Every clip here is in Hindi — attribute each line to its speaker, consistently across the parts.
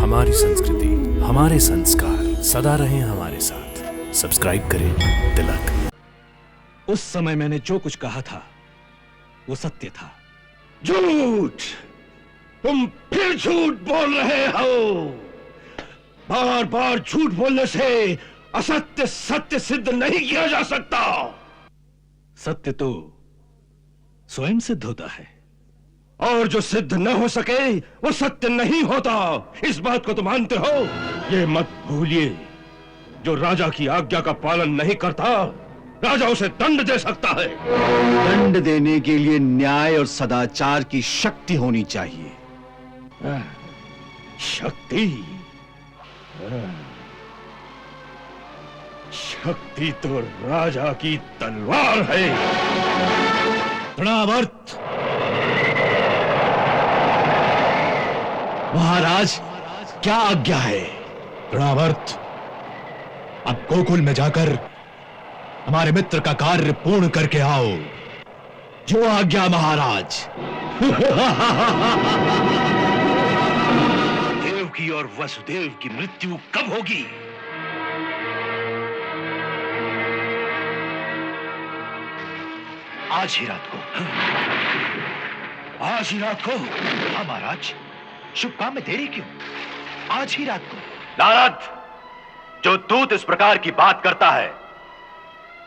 Speaker 1: हमारी संस्कृति, हमारे संस्कार सदा रहें हमारे साथ। सब्सक्राइब करें तिलक।
Speaker 2: उस समय मैंने जो कुछ कहा था वो सत्य था।
Speaker 3: झूठ! तुम फिर झूठ बोल रहे हो। बार बार झूठ बोलने से असत्य सत्य सिद्ध नहीं किया जा सकता।
Speaker 2: सत्य तो स्वयं सिद्ध होता है,
Speaker 3: और जो सिद्ध न हो सके वो सत्य नहीं होता। इस बात को तुम मानते हो? ये मत भूलिए, जो राजा की आज्ञा का पालन नहीं करता राजा उसे दंड दे सकता है।
Speaker 4: दंड देने के लिए न्याय और सदाचार की शक्ति होनी चाहिए।
Speaker 3: शक्ति? शक्ति तो राजा की तलवार है।
Speaker 4: प्रणावर्त। महाराज, क्या आज्ञा है?
Speaker 5: प्रणावर्त, अब गोकुल में जाकर हमारे मित्र का कार्य पूर्ण करके आओ।
Speaker 4: जो आज्ञा महाराज।
Speaker 3: देवकी और वसुदेव की मृत्यु कब होगी?
Speaker 4: आज ही रात को।
Speaker 3: आज ही रात को?
Speaker 4: हाँ महाराज, शुभ काम में देरी क्यों? आज ही रात को।
Speaker 6: नारद, जो दूत इस प्रकार की बात करता है,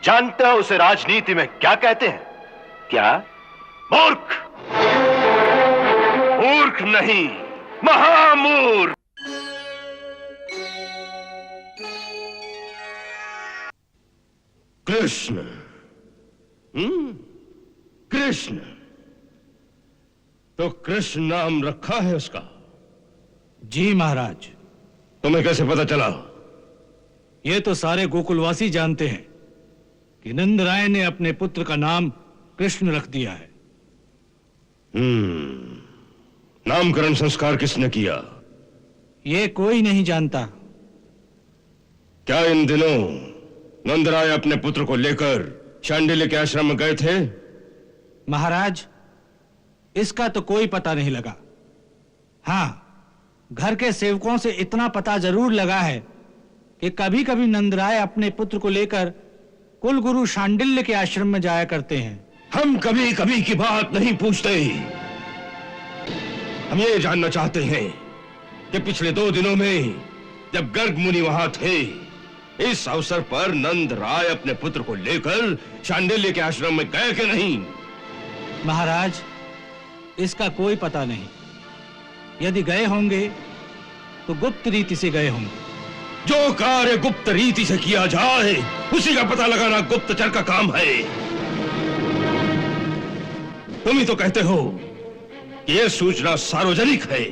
Speaker 6: जानते हो उसे राजनीति में क्या कहते हैं? क्या? मूर्ख! मूर्ख नहीं, महामूर्ख!
Speaker 3: कृष्ण। कृष्ण? तो कृष्ण नाम रखा है उसका?
Speaker 2: जी महाराज।
Speaker 3: तुम्हें कैसे पता चला?
Speaker 2: ये तो सारे गोकुलवासी जानते हैं कि नंदराय ने अपने पुत्र का नाम कृष्ण रख दिया है।
Speaker 3: नामकरण संस्कार किसने किया?
Speaker 2: ये कोई नहीं जानता।
Speaker 3: क्या इन दिनों नंदराय अपने पुत्र को लेकर शांडिल्य के आश्रम में गए थे?
Speaker 2: महाराज, इसका तो कोई पता नहीं लगा। हाँ, घर के सेवकों से इतना पता जरूर लगा है कि कभी कभी नंदराय अपने पुत्र को लेकर कुलगुरु शांडिल्य के आश्रम में जाया करते हैं।
Speaker 3: हम कभी कभी की बात नहीं पूछते। हम ये जानना चाहते हैं कि पिछले 2 दिनों में जब गर्ग मुनि वहां थे, इस अवसर पर नंदराय अपने पुत्र को लेकर शांडिल्य के आश्रम में गए कि नहीं?
Speaker 2: महाराज, इसका कोई पता नहीं। यदि गए होंगे तो गुप्त रीति से गए होंगे।
Speaker 3: जो कार्य गुप्त रीति से किया जाए उसी का पता लगाना गुप्तचर का काम है। तुम ही तो कहते हो कि यह सूचना सार्वजनिक है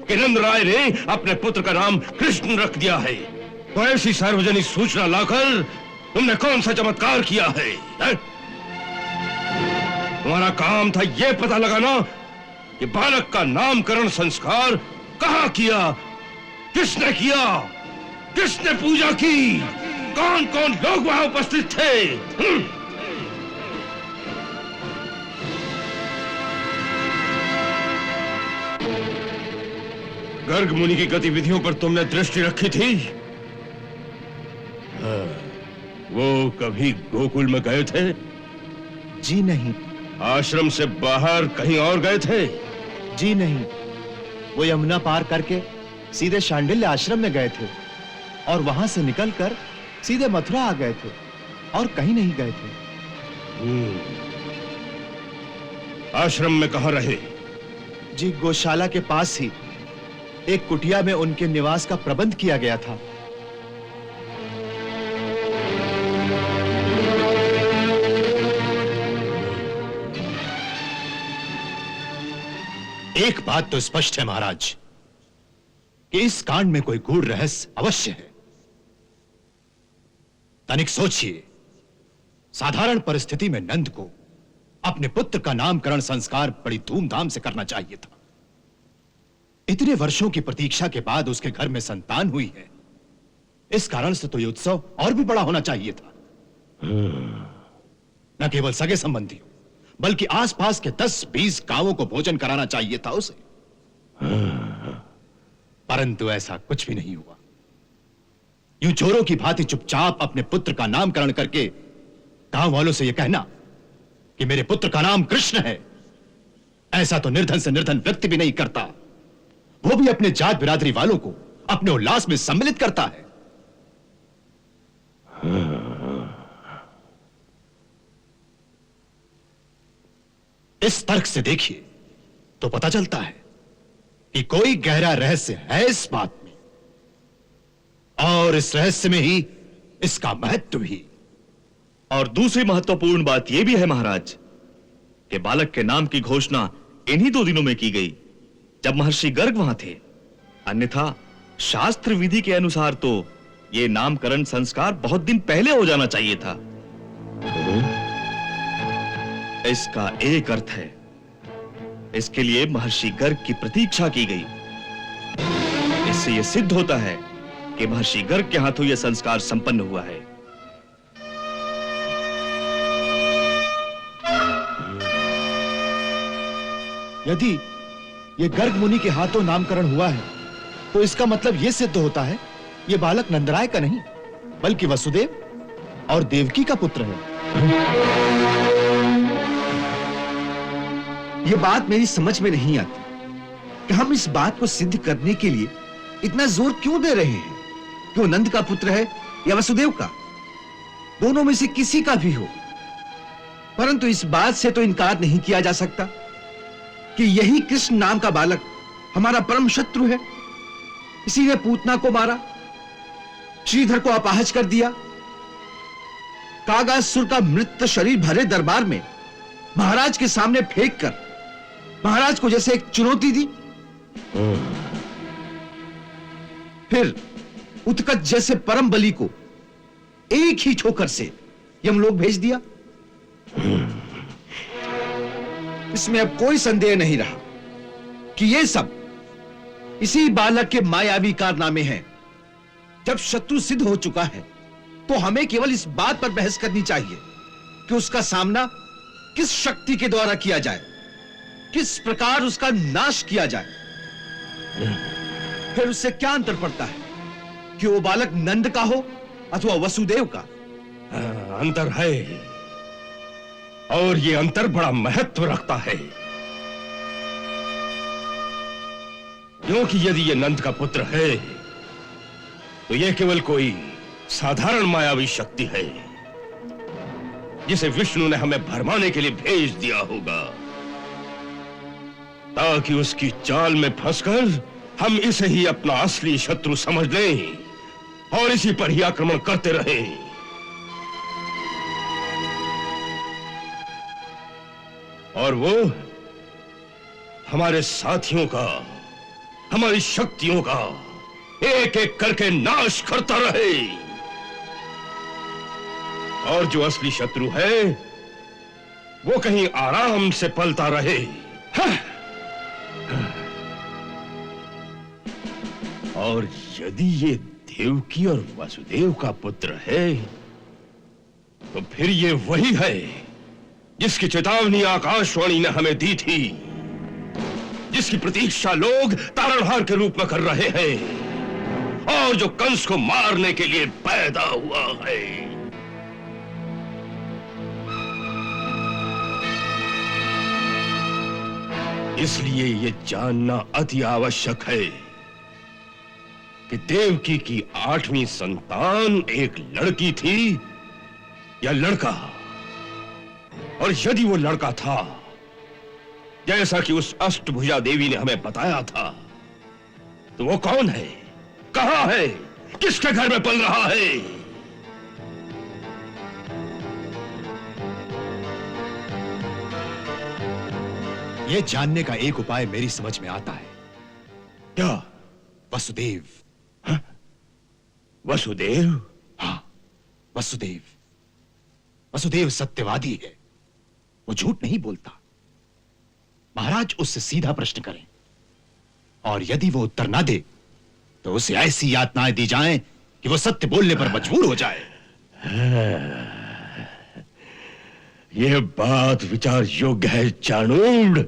Speaker 3: कि नंदराय ने अपने पुत्र का नाम कृष्ण रख दिया है। तो ऐसी सार्वजनिक सूचना लाकर तुमने कौन सा चमत्कार किया है? तुम्हारा काम था यह पता लगाना कि बालक का नामकरण संस्कार कहां किया, किसने किया, किसने पूजा की, कौन कौन लोग वहां उपस्थित थे। गर्ग मुनि की गतिविधियों पर तुमने दृष्टि रखी थी? वो कभी गोकुल में गए थे?
Speaker 4: जी नहीं।
Speaker 3: आश्रम से बाहर कहीं और गए थे?
Speaker 4: जी नहीं, वो यमुना पार करके सीधे शांडिल्य आश्रम में गए थे और वहां से निकलकर सीधे मथुरा आ गए थे और कहीं नहीं गए थे।
Speaker 3: आश्रम में कहां रहे?
Speaker 4: जी, गौशाला के पास ही एक कुटिया में उनके निवास का प्रबंध किया गया था।
Speaker 5: एक बात तो स्पष्ट है महाराज कि इस कांड में कोई गूढ़ रहस्य अवश्य है। तनिक सोचिए, साधारण परिस्थिति में नंद को अपने पुत्र का नामकरण संस्कार बड़ी धूमधाम से करना चाहिए था। इतने वर्षों की प्रतीक्षा के बाद उसके घर में संतान हुई है, इस कारण से तो ये उत्सव और भी बड़ा होना चाहिए था। न केवल सगे संबंधियों बल्कि आसपास के 10-20 गांवों को भोजन कराना चाहिए था उसे। परंतु ऐसा कुछ भी नहीं हुआ। यूं चोरों की भांति चुपचाप अपने पुत्र का नामकरण करके गांव वालों से यह कहना कि मेरे पुत्र का नाम कृष्ण है, ऐसा तो निर्धन से निर्धन व्यक्ति भी नहीं करता, वो भी अपने जात बिरादरी वालों को अपने उल्लास में सम्मिलित करता है। इस तर्क से देखिए तो पता चलता है कि कोई गहरा रहस्य है इस बात में, और इस रहस्य में ही इसका महत्व भी।
Speaker 7: और दूसरी महत्वपूर्ण बात यह भी है महाराज कि बालक के नाम की घोषणा इन्हीं 2 दिनों में की गई जब महर्षि गर्ग वहां थे, अन्यथा शास्त्र विधि के अनुसार तो यह नामकरण संस्कार बहुत दिन पहले हो जाना चाहिए था। इसका एक अर्थ है, इसके लिए महर्षि गर्ग की प्रतीक्षा की गई। इससे यह सिद्ध होता है कि महर्षि गर्ग के हाथों यह संस्कार संपन्न हुआ है।
Speaker 4: यदि ये गर्ग मुनि के हाथों नामकरण हुआ है तो इसका मतलब यह सिद्ध होता है ये बालक नंदराय का नहीं बल्कि वसुदेव और देवकी का पुत्र है।
Speaker 8: ये बात मेरी समझ में नहीं आती कि हम इस बात को सिद्ध करने के लिए इतना जोर क्यों दे रहे हैं कि वो नंद का पुत्र है या वसुदेव का, दोनों में से किसी का भी हो। परंतु इस बात से तो इनकार नहीं किया जा सकता कि यही कृष्ण नाम का बालक हमारा परम शत्रु है। इसी ने पूतना को मारा, श्रीधर को अपाहज कर दिया, कागासुर का मृत शरीर भरे दरबार में महाराज के सामने फेंक कर महाराज को जैसे एक चुनौती दी, फिर उत्कच जैसे परम बलि को एक ही ठोकर से यमलोक भेज दिया। इसमें अब कोई संदेह नहीं रहा कि यह सब इसी बालक के मायावी कारनामे हैं। जब शत्रु सिद्ध हो चुका है तो हमें केवल इस बात पर बहस करनी चाहिए कि उसका सामना किस शक्ति के द्वारा किया जाए, किस प्रकार उसका नाश किया जाए। फिर उससे क्या अंतर पड़ता है कि वो बालक नंद का हो अथवा वसुदेव का।
Speaker 3: अंतर है, और ये अंतर बड़ा महत्व रखता है, क्योंकि यदि ये नंद का पुत्र है तो यह केवल कोई साधारण मायावी शक्ति है जिसे विष्णु ने हमें भरमाने के लिए भेज दिया होगा, ताकि उसकी चाल में फंसकर हम इसे ही अपना असली शत्रु समझ लें और इसी पर ही आक्रमण करते रहें। और वो हमारे साथियों का, हमारी शक्तियों का एक एक करके नाश करता रहे, और जो असली शत्रु है वो कहीं आराम से पलता रहे। और यदि ये देवकी और वासुदेव का पुत्र है तो फिर ये वही है जिसकी चेतावनी आकाशवाणी ने हमें दी थी, जिसकी प्रतीक्षा लोग तारणहार के रूप में कर रहे हैं, और जो कंस को मारने के लिए पैदा हुआ है। इसलिए यह जानना अति आवश्यक है कि देवकी की 8वीं संतान एक लड़की थी या लड़का, और यदि वो लड़का था जैसा कि उस अष्टभुजा देवी ने हमें बताया था, तो वो कौन है, कहां है, किसके घर में पल रहा है?
Speaker 5: यह जानने का एक उपाय मेरी समझ में आता है।
Speaker 3: क्या?
Speaker 5: वसुदेव।
Speaker 3: वसुदेव?
Speaker 5: हाँ, वसुदेव। वसुदेव सत्यवादी है, वो झूठ नहीं बोलता। महाराज उससे सीधा प्रश्न करें, और यदि वो उत्तर ना दे तो उसे ऐसी यातनाएं दी जाएं कि वो सत्य बोलने पर मजबूर हो जाए।
Speaker 3: यह बात विचार योग्य है चाणूर।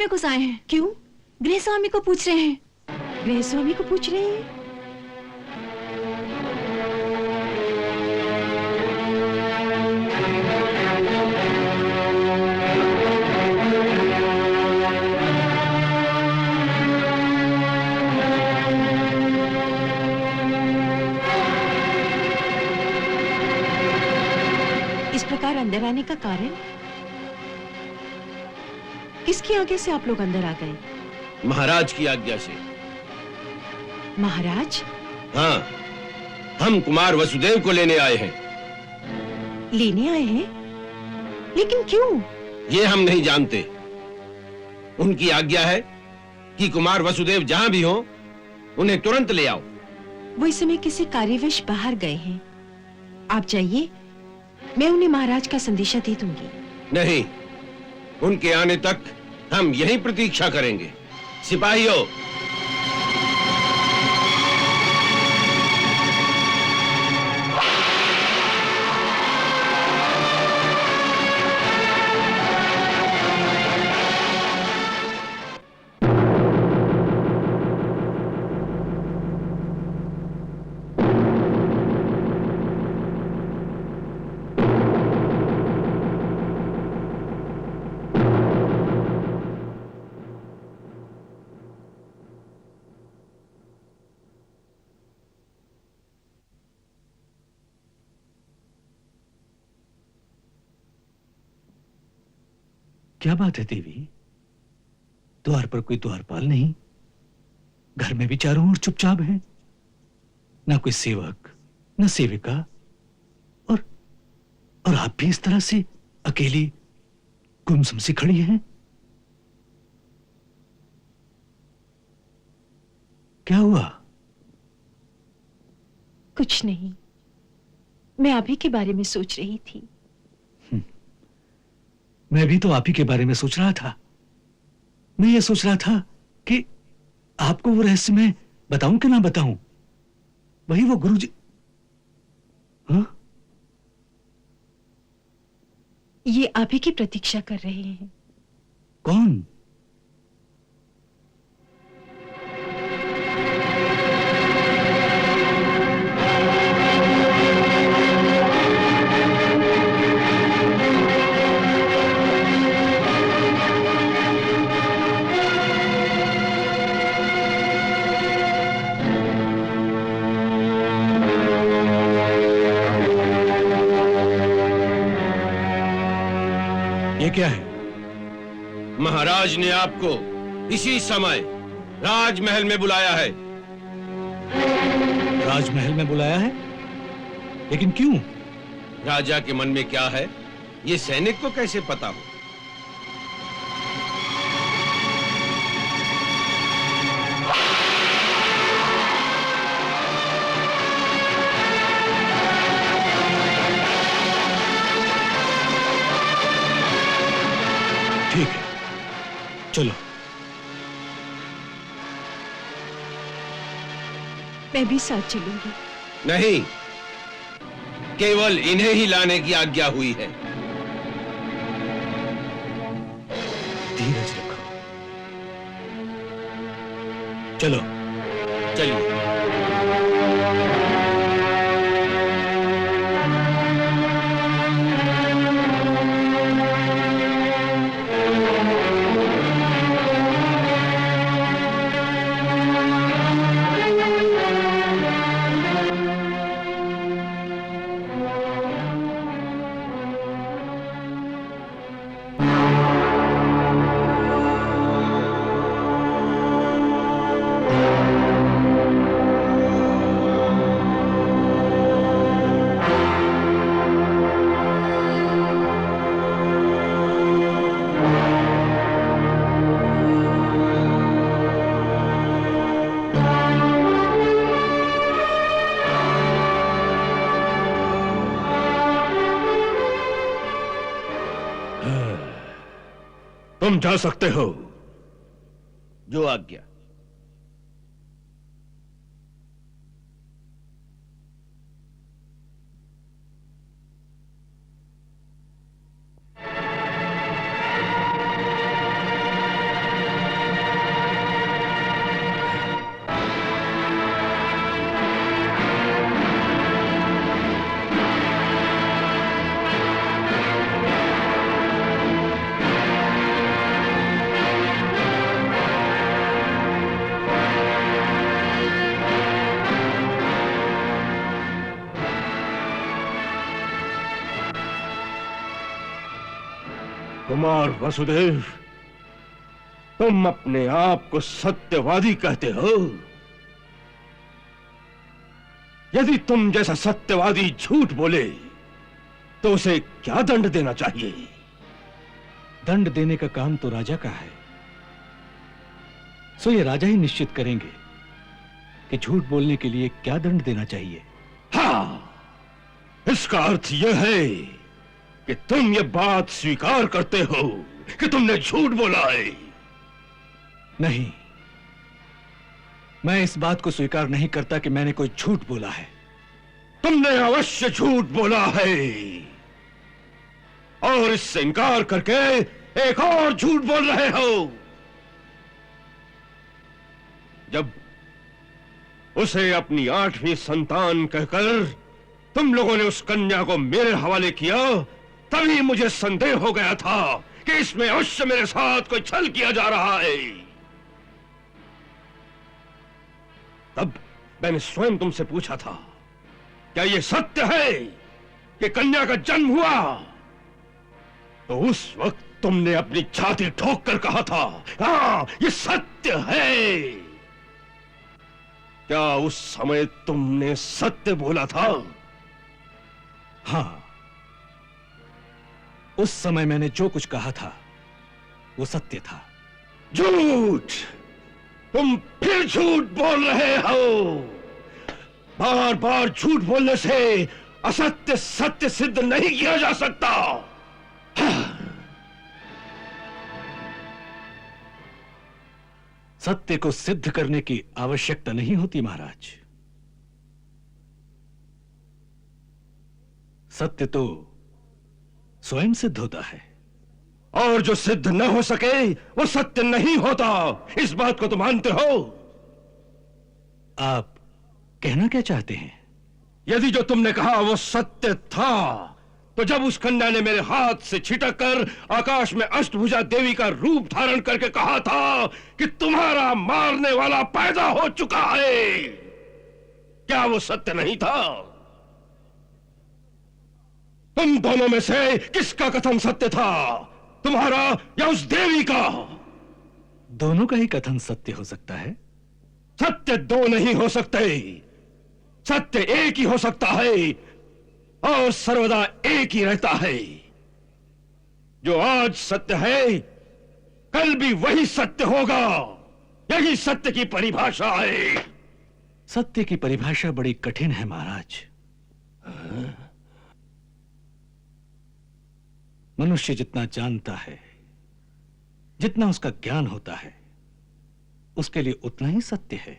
Speaker 9: में घुस आए हैं? क्यों? गृह स्वामी को पूछ रहे हैं? गृह स्वामी को पूछ रहे हैं? इस प्रकार अंदर आने का कारण? किसकी आज्ञा से आप लोग अंदर आ गए?
Speaker 3: महाराज की आज्ञा से।
Speaker 9: महाराज?
Speaker 3: हाँ, हम कुमार वसुदेव को लेने आए हैं।
Speaker 9: लेने आए हैं? लेकिन क्यों?
Speaker 3: ये हम नहीं जानते। उनकी आज्ञा है कि कुमार वसुदेव जहां भी हो उन्हें तुरंत ले आओ।
Speaker 9: वो इस समय किसी कार्यवश बाहर गए हैं। आप जाइए, मैं उन्हें महाराज का संदेशा दे दूंगी।
Speaker 3: नहीं, उनके आने तक हम यहीं प्रतीक्षा करेंगे। सिपाहियों,
Speaker 2: क्या बात है देवी? द्वार पर कोई द्वारपाल नहीं, घर में भी चारों ओर चुपचाप है, ना कोई सेवक ना सेविका, और आप भी इस तरह से अकेली गुमसुम सी खड़ी हैं। क्या हुआ?
Speaker 9: कुछ नहीं, मैं आप ही के बारे में सोच रही थी।
Speaker 2: मैं भी तो आप ही के बारे में सोच रहा था। मैं ये सोच रहा था कि आपको वो रहस्य मैं बताऊं कि ना बताऊं। वही वो गुरुजी। हाँ?
Speaker 9: ये आप ही की प्रतीक्षा कर रहे हैं।
Speaker 2: कौन? ये क्या है?
Speaker 3: महाराज ने आपको इसी समय राजमहल में बुलाया है।
Speaker 2: राजमहल में बुलाया है? लेकिन क्यों?
Speaker 3: राजा के मन में क्या है, ये सैनिक को कैसे पता हो?
Speaker 2: ठीक है, चलो।
Speaker 9: मैं भी साथ चलूंगी।
Speaker 3: नहीं, केवल इन्हें ही लाने की आज्ञा हुई है।
Speaker 2: धीरज रखो। चलो।
Speaker 3: चलिए। तुम जा सकते हो। जो आज्ञा। कुमार वसुदेव, तुम अपने आप को सत्यवादी कहते हो। यदि तुम जैसा सत्यवादी झूठ बोले तो उसे क्या दंड देना चाहिए?
Speaker 2: दंड देने का काम तो राजा का है, सो ये राजा ही निश्चित करेंगे कि झूठ बोलने के लिए क्या दंड देना चाहिए।
Speaker 3: हाँ, इसका अर्थ यह है कि तुम ये बात स्वीकार करते हो कि तुमने झूठ बोला है।
Speaker 2: नहीं, मैं इस बात को स्वीकार नहीं करता कि मैंने कोई झूठ बोला है।
Speaker 3: तुमने अवश्य झूठ बोला है, और इससे इनकार करके एक और झूठ बोल रहे हो। जब उसे अपनी 8वीं संतान कहकर तुम लोगों ने उस कन्या को मेरे हवाले किया, तभी मुझे संदेह हो गया था कि इसमें अवश्य मेरे साथ कोई छल किया जा रहा है। तब मैंने स्वयं तुमसे पूछा था, क्या यह सत्य है कि कन्या का जन्म हुआ? तो उस वक्त तुमने अपनी छाती ठोक कर कहा था, हाँ, यह सत्य है। क्या उस समय तुमने सत्य बोला था?
Speaker 2: हाँ, उस समय मैंने जो कुछ कहा था वो सत्य था।
Speaker 3: झूठ! तुम फिर झूठ बोल रहे हो। बार बार झूठ बोलने से असत्य सत्य सिद्ध नहीं किया जा सकता।
Speaker 2: सत्य को सिद्ध करने की आवश्यकता नहीं होती महाराज। सत्य तो स्वयं सिद्ध होता है।
Speaker 3: और जो सिद्ध न हो सके वो सत्य नहीं होता, इस बात को तो मानते हो?
Speaker 2: आप कहना क्या चाहते हैं?
Speaker 3: यदि जो तुमने कहा वो सत्य था, तो जब उस कन्या ने मेरे हाथ से छिटक कर आकाश में अष्टभुजा देवी का रूप धारण करके कहा था कि तुम्हारा मारने वाला पैदा हो चुका है, क्या वो सत्य नहीं था? तुम दोनों में से किसका कथन सत्य था, तुम्हारा या उस देवी का?
Speaker 2: दोनों का ही कथन सत्य हो सकता है।
Speaker 3: सत्य दो नहीं हो सकते, सत्य एक ही हो सकता है, और सर्वदा एक ही रहता है। जो आज सत्य है कल भी वही सत्य होगा, यही सत्य की परिभाषा है।
Speaker 2: सत्य की परिभाषा बड़ी कठिन है महाराज। मनुष्य जितना जानता है, जितना उसका ज्ञान होता है, उसके लिए उतना ही सत्य है,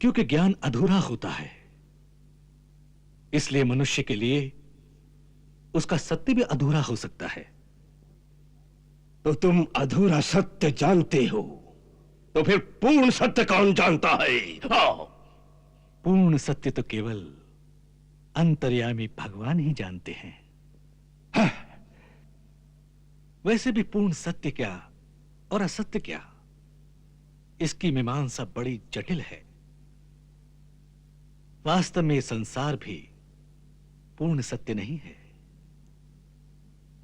Speaker 2: क्योंकि ज्ञान अधूरा होता है। इसलिए मनुष्य के लिए उसका सत्य भी अधूरा हो सकता है।
Speaker 3: तो तुम अधूरा सत्य जानते हो, तो फिर पूर्ण सत्य कौन जानता है?
Speaker 2: पूर्ण सत्य तो केवल अंतर्यामी भगवान ही जानते हैं। वैसे भी पूर्ण सत्य क्या और असत्य क्या, इसकी मीमांसा बड़ी जटिल है। वास्तव में संसार भी पूर्ण सत्य नहीं है।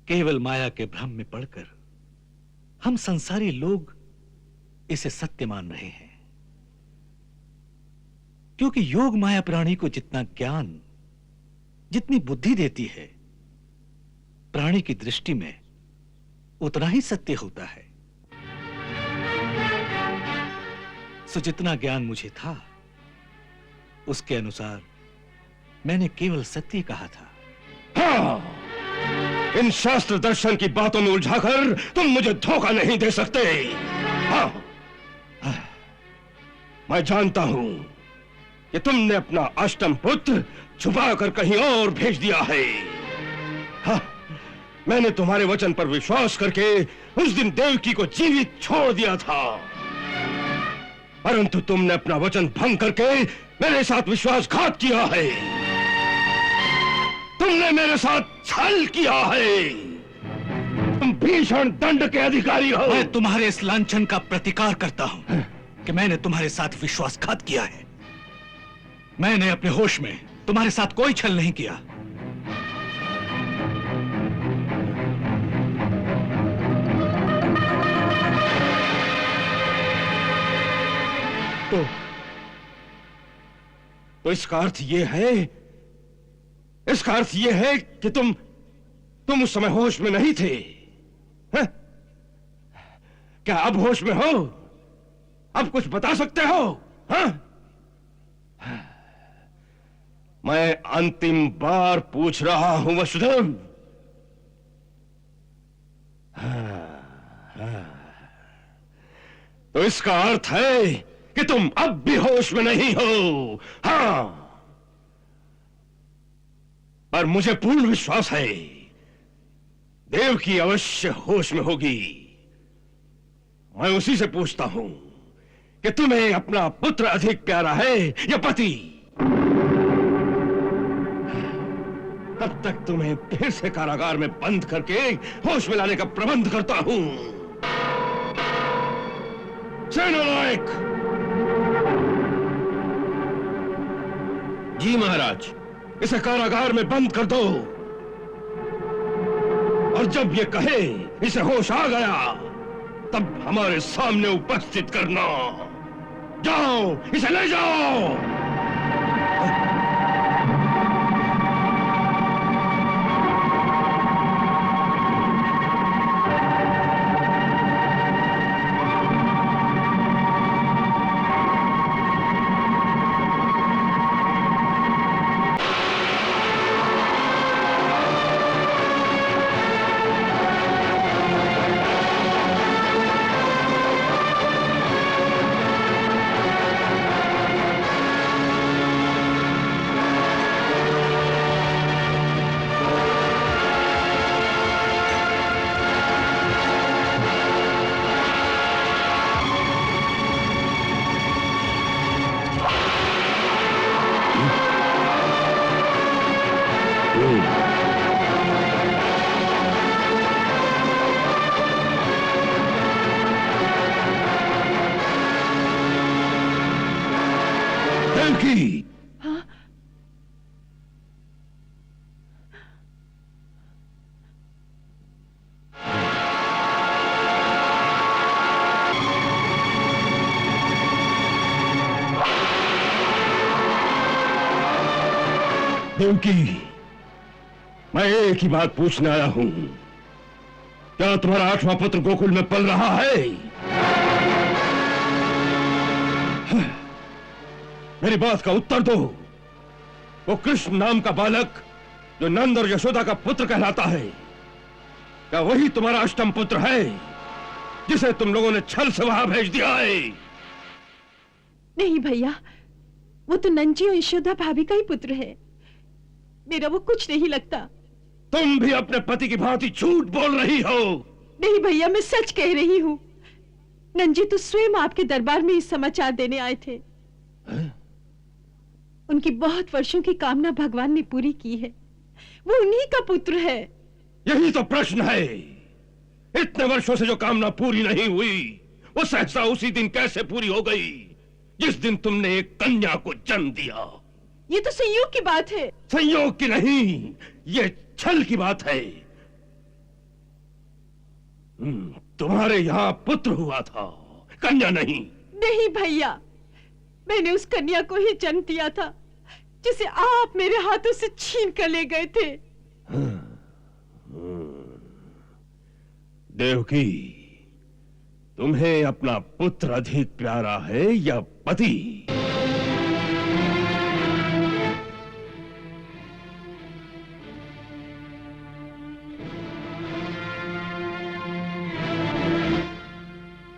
Speaker 2: केवल माया के भ्रम में पड़कर हम संसारी लोग इसे सत्य मान रहे हैं, क्योंकि योग माया प्राणी को जितना ज्ञान, जितनी बुद्धि देती है, प्राणी की दृष्टि में उतना ही सत्य होता है। सो जितना ज्ञान मुझे था उसके अनुसार मैंने केवल सत्य कहा था।
Speaker 3: हाँ, इन शास्त्र दर्शन की बातों में उलझाकर तुम मुझे धोखा नहीं दे सकते। हाँ, मैं जानता हूं कि तुमने अपना अष्टम पुत्र छुपा कर कहीं और भेज दिया है। हाँ, मैंने तुम्हारे वचन पर विश्वास करके उस दिन देवकी को जीवित छोड़ दिया था, परंतु तुमने अपना वचन भंग करके मेरे साथ विश्वासघात किया है। तुमने मेरे साथ छल किया है। तुम भीषण दंड के अधिकारी हो।
Speaker 2: मैं तुम्हारे इस लांछन का प्रतिकार करता हूं कि मैंने तुम्हारे साथ विश्वासघात किया है। मैंने अपने होश में तुम्हारे साथ कोई छल नहीं किया।
Speaker 3: तो इसका अर्थ ये है, इसका अर्थ ये है कि तुम उस समय होश में नहीं थे, हैं? क्या अब होश में हो? अब कुछ बता सकते हो? हाँ? मैं अंतिम बार पूछ रहा हूं वसुदेव। तो इसका अर्थ है कि तुम अब भी होश में नहीं हो। हां, पर मुझे पूर्ण विश्वास है देवकी अवश्य होश में होगी। मैं उसी से पूछता हूं कि तुम्हें अपना पुत्र अधिक प्यारा है या पति? तब तक तुम्हें फिर से कारागार में बंद करके होश में लाने का प्रबंध करता हूं। सेनानायक! जी महाराज। इसे कारागार में बंद कर दो, और जब ये कहे इसे होश आ गया तब हमारे सामने उपस्थित करना। जाओ, इसे ले जाओ। देवकी! देवकी, मैं एक ही बात पूछने आया हूं। क्या तुम्हारा 8वां पुत्र गोकुल में पल रहा है? मेरी बात का उत्तर दो। वो कृष्ण नाम का बालक जो नंद और यशोदा का पुत्र कहलाता है, क्या वही तुम्हारा अष्टम पुत्र है जिसे तुम लोगों ने छल से वहां भेज दिया है?
Speaker 9: नहीं भैया, वो तो नंजी और यशोदा भाभी का ही पुत्र है। मेरा वो कुछ नहीं लगता।
Speaker 3: तुम भी अपने पति की भांति झूठ बोल रही हो।
Speaker 9: नहीं भैया, मैं सच कह रही हूँ। नंजी तो स्वयं आपके दरबार में ही समाचार देने आए थे। उनकी बहुत वर्षों की कामना भगवान ने पूरी की है। वो उन्हीं का पुत्र है।
Speaker 3: यही तो प्रश्न है। इतने वर्षों से जो कामना पूरी नहीं हुई, वो सहसा उसी दिन कैसे पूरी हो गई जिस दिन तुमने एक कन्या को जन्म दिया?
Speaker 9: ये तो संयोग की बात है।
Speaker 3: संयोग की नहीं, ये छल की बात है। तुम्हारे यहाँ पुत्र हुआ था, कन्या नहीं।
Speaker 9: नहीं भैया, मैंने उस कन्या को ही जन्म दिया था जिसे आप मेरे हाथों से छीन कर ले गए थे।
Speaker 3: देवकी, तुम्हें अपना पुत्र अधिक प्यारा है या पति?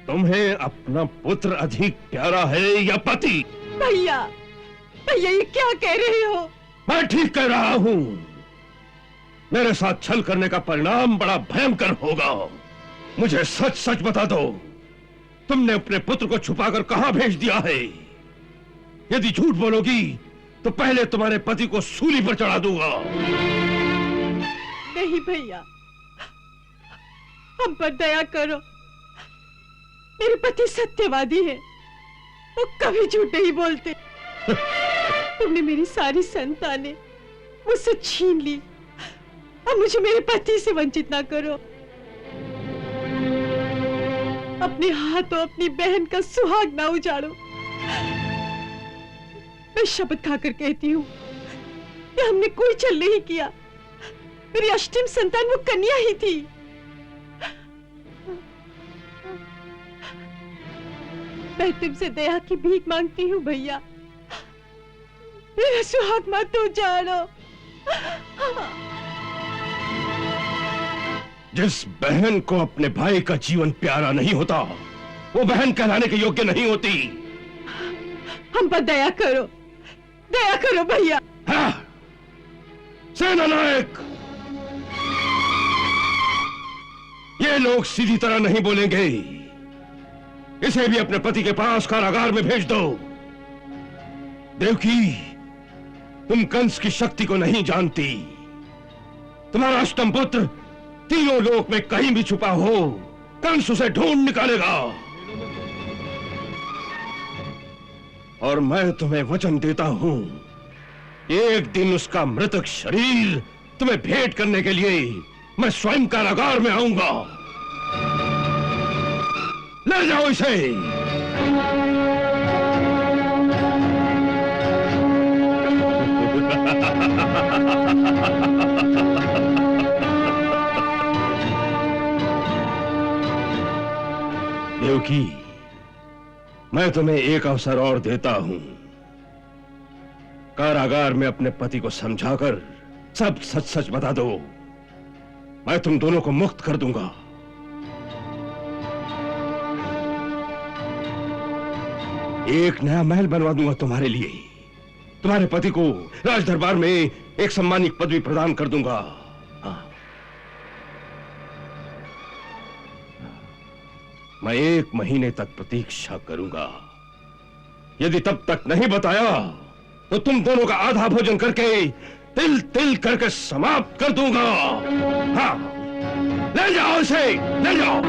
Speaker 3: तुम्हें अपना पुत्र अधिक प्यारा है या पति?
Speaker 9: भैया, भैया ये क्या कह रहे हो?
Speaker 3: मैं ठीक कह रहा हूं। मेरे साथ छल करने का परिणाम बड़ा भयंकर होगा। मुझे सच सच बता दो, तुमने अपने पुत्र को छुपाकर कहां भेज दिया है? यदि झूठ बोलोगी तो पहले तुम्हारे पति को सूली पर चढ़ा दूंगा।
Speaker 9: नहीं भैया, हम पर दया करो। मेरे पति सत्यवादी है, वो कभी झूठ नहीं बोलते। तुमने मेरी सारी संतानें मुझसे छीन ली, अब मुझे मेरे पति से वंचित ना करो। अपने हाथों अपनी बहन का सुहाग ना उजाड़ो। मैं शपथ खाकर कहती हूँ कि हमने कोई छल नहीं किया। मेरी अष्टम संतान वो कन्या ही थी। मैं तुमसे दया की भीख मांगती हूँ भैया, मेरा सुहाग मत उजाड़ो।
Speaker 3: जिस बहन को अपने भाई का जीवन प्यारा नहीं होता, वो बहन कहलाने के योग्य नहीं होती।
Speaker 9: हम पर दया करो भैया।
Speaker 3: हाँ, सेना नायक, ये लोग सीधी तरह नहीं बोलेंगे। इसे भी अपने पति के पास कारागार में भेज दो। देवकी, तुम कंस की शक्ति को नहीं जानती। तुम्हारा अष्टम पुत्र तीनों लोक में कहीं भी छुपा हो, कंस उसे ढूंढ निकालेगा। और मैं तुम्हें वचन देता हूं, एक दिन उसका मृतक शरीर तुम्हें भेंट करने के लिए मैं स्वयं कारागार में आऊंगा। ले जाओ इसे। देवकी, मैं तुम्हें एक अवसर और देता हूं। कारागार में अपने पति को समझाकर सब सच सच बता दो। मैं तुम दोनों को मुक्त कर दूंगा। एक नया महल बनवा दूंगा तुम्हारे लिए। तुम्हारे पति को राज दरबार में एक सम्मानित पदवी प्रदान कर दूंगा। हाँ। मैं 1 महीने तक प्रतीक्षा करूंगा। यदि तब तक नहीं बताया तो तुम दोनों का आधा भोजन करके तिल तिल करके समाप्त कर दूंगा। हाँ, ले जाओ इसे, ले जाओ।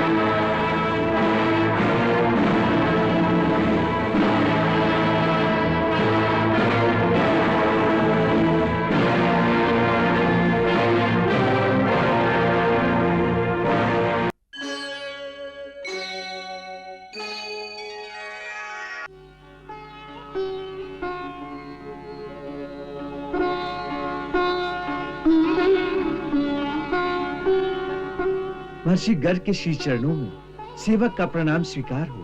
Speaker 8: महर्षि गर्ग के श्री चरणों में सेवक का प्रणाम स्वीकार हो।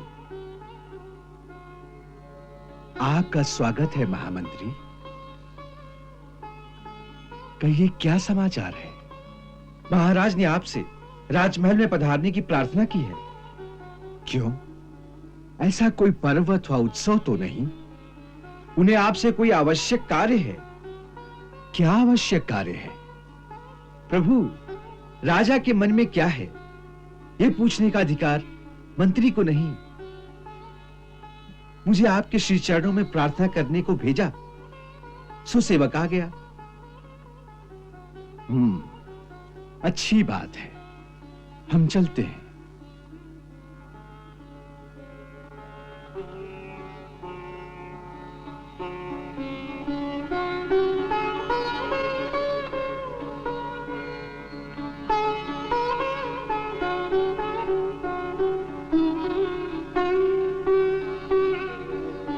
Speaker 8: आपका स्वागत है महामंत्री। कहिए क्या समाचार है? महाराज ने आपसे राजमहल में पधारने की प्रार्थना की है। क्यों? ऐसा कोई पर्व अथवा उत्सव तो नहीं? उन्हें आपसे कोई आवश्यक कार्य है? क्या आवश्यक कार्य है? प्रभु, राजा के मन में क्या है, यह पूछने का अधिकार मंत्री को नहीं। मुझे आपके श्री चरणों में प्रार्थना करने को भेजा, सो सेवक आ गया। अच्छी बात है, हम चलते हैं।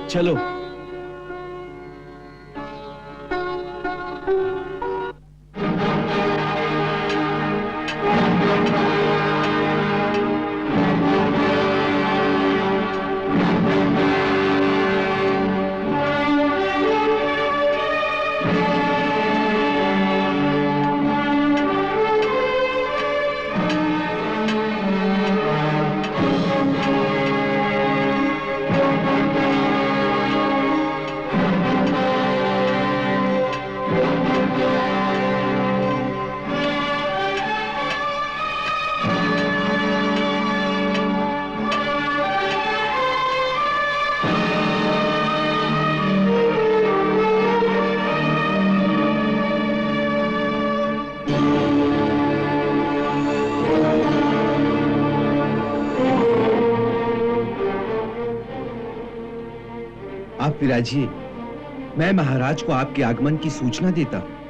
Speaker 8: चलो। आप विराजिए, मैं महाराज को आपके आगमन की सूचना देता हूं।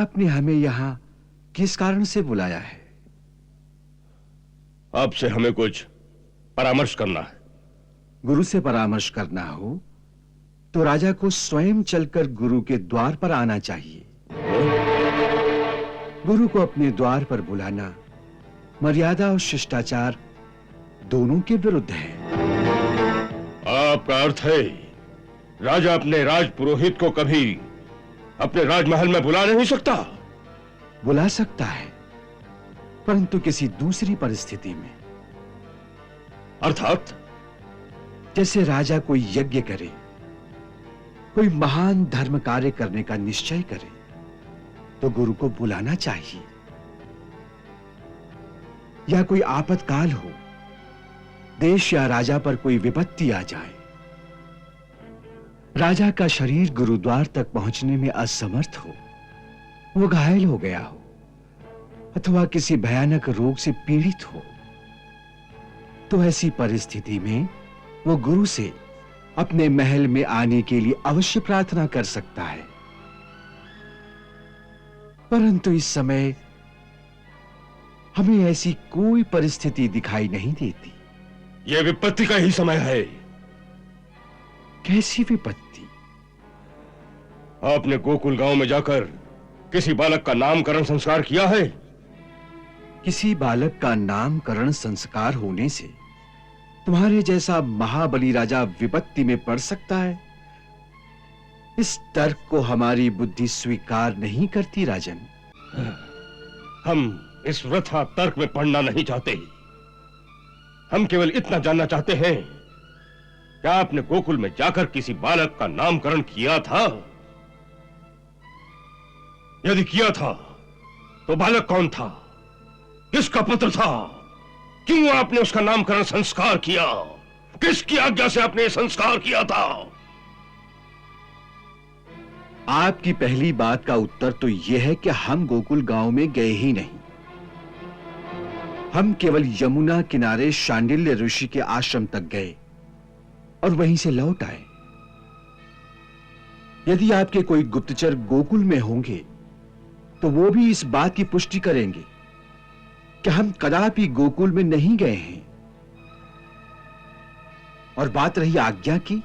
Speaker 8: आपने हमें यहां किस कारण से बुलाया है?
Speaker 3: आपसे हमें कुछ परामर्श करना है।
Speaker 8: गुरु से परामर्श करना हो तो राजा को स्वयं चलकर गुरु के द्वार पर आना चाहिए। गुरु को अपने द्वार पर बुलाना मर्यादा और शिष्टाचार दोनों के विरुद्ध है।
Speaker 3: आपका अर्थ है राजा अपने राज पुरोहित को कभी अपने राजमहल में बुला नहीं सकता?
Speaker 8: बुला सकता है, परंतु किसी दूसरी परिस्थिति में।
Speaker 3: अर्थात?
Speaker 8: जैसे राजा कोई यज्ञ करे, कोई महान धर्म कार्य करने का निश्चय करे, तो गुरु को बुलाना चाहिए। या कोई आपातकाल हो, देश या राजा पर कोई विपत्ति आ जाए, राजा का शरीर गुरुद्वार तक पहुंचने में असमर्थ हो, वो घायल हो गया हो अथवा किसी भयानक रोग से पीड़ित हो, तो ऐसी परिस्थिति में वो गुरु से अपने महल में आने के लिए अवश्य प्रार्थना कर सकता है। परंतु इस समय हमें ऐसी कोई परिस्थिति दिखाई नहीं देती।
Speaker 3: यह विपत्ति का ही समय है।
Speaker 8: कैसी विपत्ति?
Speaker 3: आपने गोकुल गांव में जाकर किसी बालक का नामकरण संस्कार किया है?
Speaker 8: किसी बालक का नामकरण संस्कार होने से तुम्हारे जैसा महाबली राजा विपत्ति में पड़ सकता है? इस तर्क को हमारी बुद्धि स्वीकार नहीं करती राजन।
Speaker 3: हम इस वृथा तर्क में पड़ना नहीं चाहते। हम केवल इतना जानना चाहते हैं, क्या आपने गोकुल में जाकर किसी बालक का नामकरण किया था? यदि किया था तो बालक कौन था? किसका पुत्र था? क्यों आपने उसका नामकरण संस्कार किया? किसकी आज्ञा से आपने संस्कार किया था?
Speaker 8: आपकी पहली बात का उत्तर तो यह है कि हम गोकुल गांव में गए ही नहीं। हम केवल यमुना किनारे शांडिल्य ऋषि के आश्रम तक गए और वहीं से लौट आए। यदि आपके कोई गुप्तचर गोकुल में होंगे तो वो भी इस बात की पुष्टि करेंगे कि हम कदापि गोकुल में नहीं गए हैं। और बात रही आज्ञा की,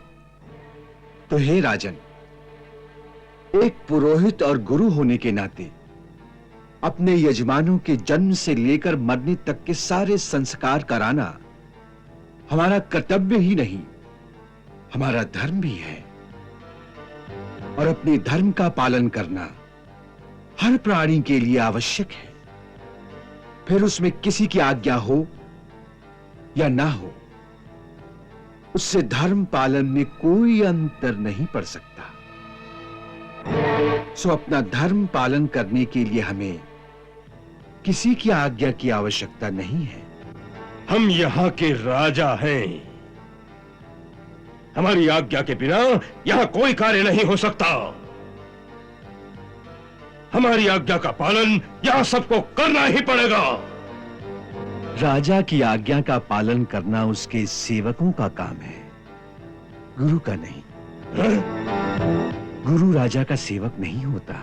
Speaker 8: तो हे राजन, एक पुरोहित और गुरु होने के नाते अपने यजमानों के जन्म से लेकर मरने तक के सारे संस्कार कराना हमारा कर्तव्य ही नहीं, हमारा धर्म भी है। और अपने धर्म का पालन करना हर प्राणी के लिए आवश्यक है, फिर उसमें किसी की आज्ञा हो या ना हो, उससे धर्म पालन में कोई अंतर नहीं पड़ सकता। सो अपना धर्म पालन करने के लिए हमें किसी की आज्ञा की आवश्यकता नहीं है।
Speaker 3: हम यहां के राजा हैं। हमारी आज्ञा के बिना यहां कोई कार्य नहीं हो सकता। हमारी आज्ञा का पालन यहां सबको करना ही पड़ेगा।
Speaker 8: राजा की आज्ञा का पालन करना उसके सेवकों का काम है, गुरु का नहीं। गुरु राजा का सेवक नहीं होता,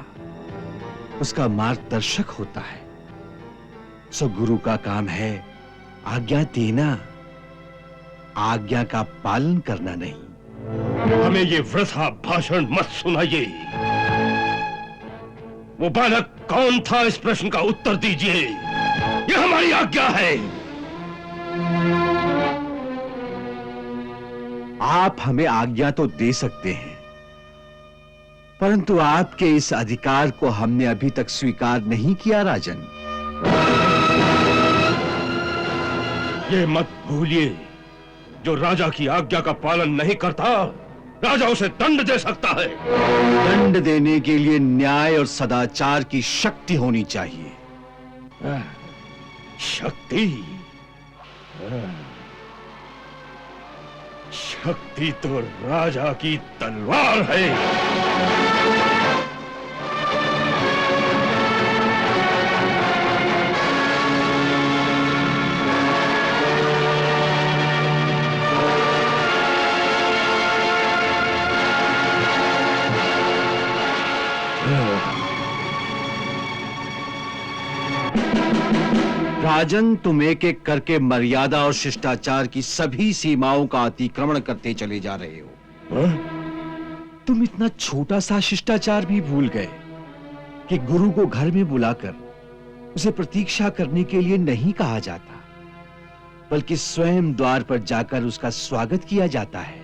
Speaker 8: उसका मार्गदर्शक होता है। सो गुरु का काम है आज्ञा देना, आज्ञा का पालन करना नहीं।
Speaker 3: हमें ये वृथा भाषण मत सुनाइए। वो बालक कौन था, इस प्रश्न का उत्तर दीजिए। ये हमारी आज्ञा है।
Speaker 8: आप हमें आज्ञा तो दे सकते हैं, परंतु आपके इस अधिकार को हमने अभी तक स्वीकार नहीं किया राजन।
Speaker 3: ये मत भूलिए, जो राजा की आज्ञा का पालन नहीं करता, राजा उसे दंड दे सकता है।
Speaker 8: दंड देने के लिए न्याय और सदाचार की शक्ति होनी चाहिए।
Speaker 3: शक्ति? शक्ति तो राजा की तलवार है।
Speaker 8: राजन, तुम एक एक करके मर्यादा और शिष्टाचार की सभी सीमाओं का अतिक्रमण करते चले जा रहे हो। तुम इतना छोटा सा शिष्टाचार भी भूल गए कि गुरु को घर में बुलाकर उसे प्रतीक्षा करने के लिए नहीं कहा जाता, बल्कि स्वयं द्वार पर जाकर उसका स्वागत किया जाता है।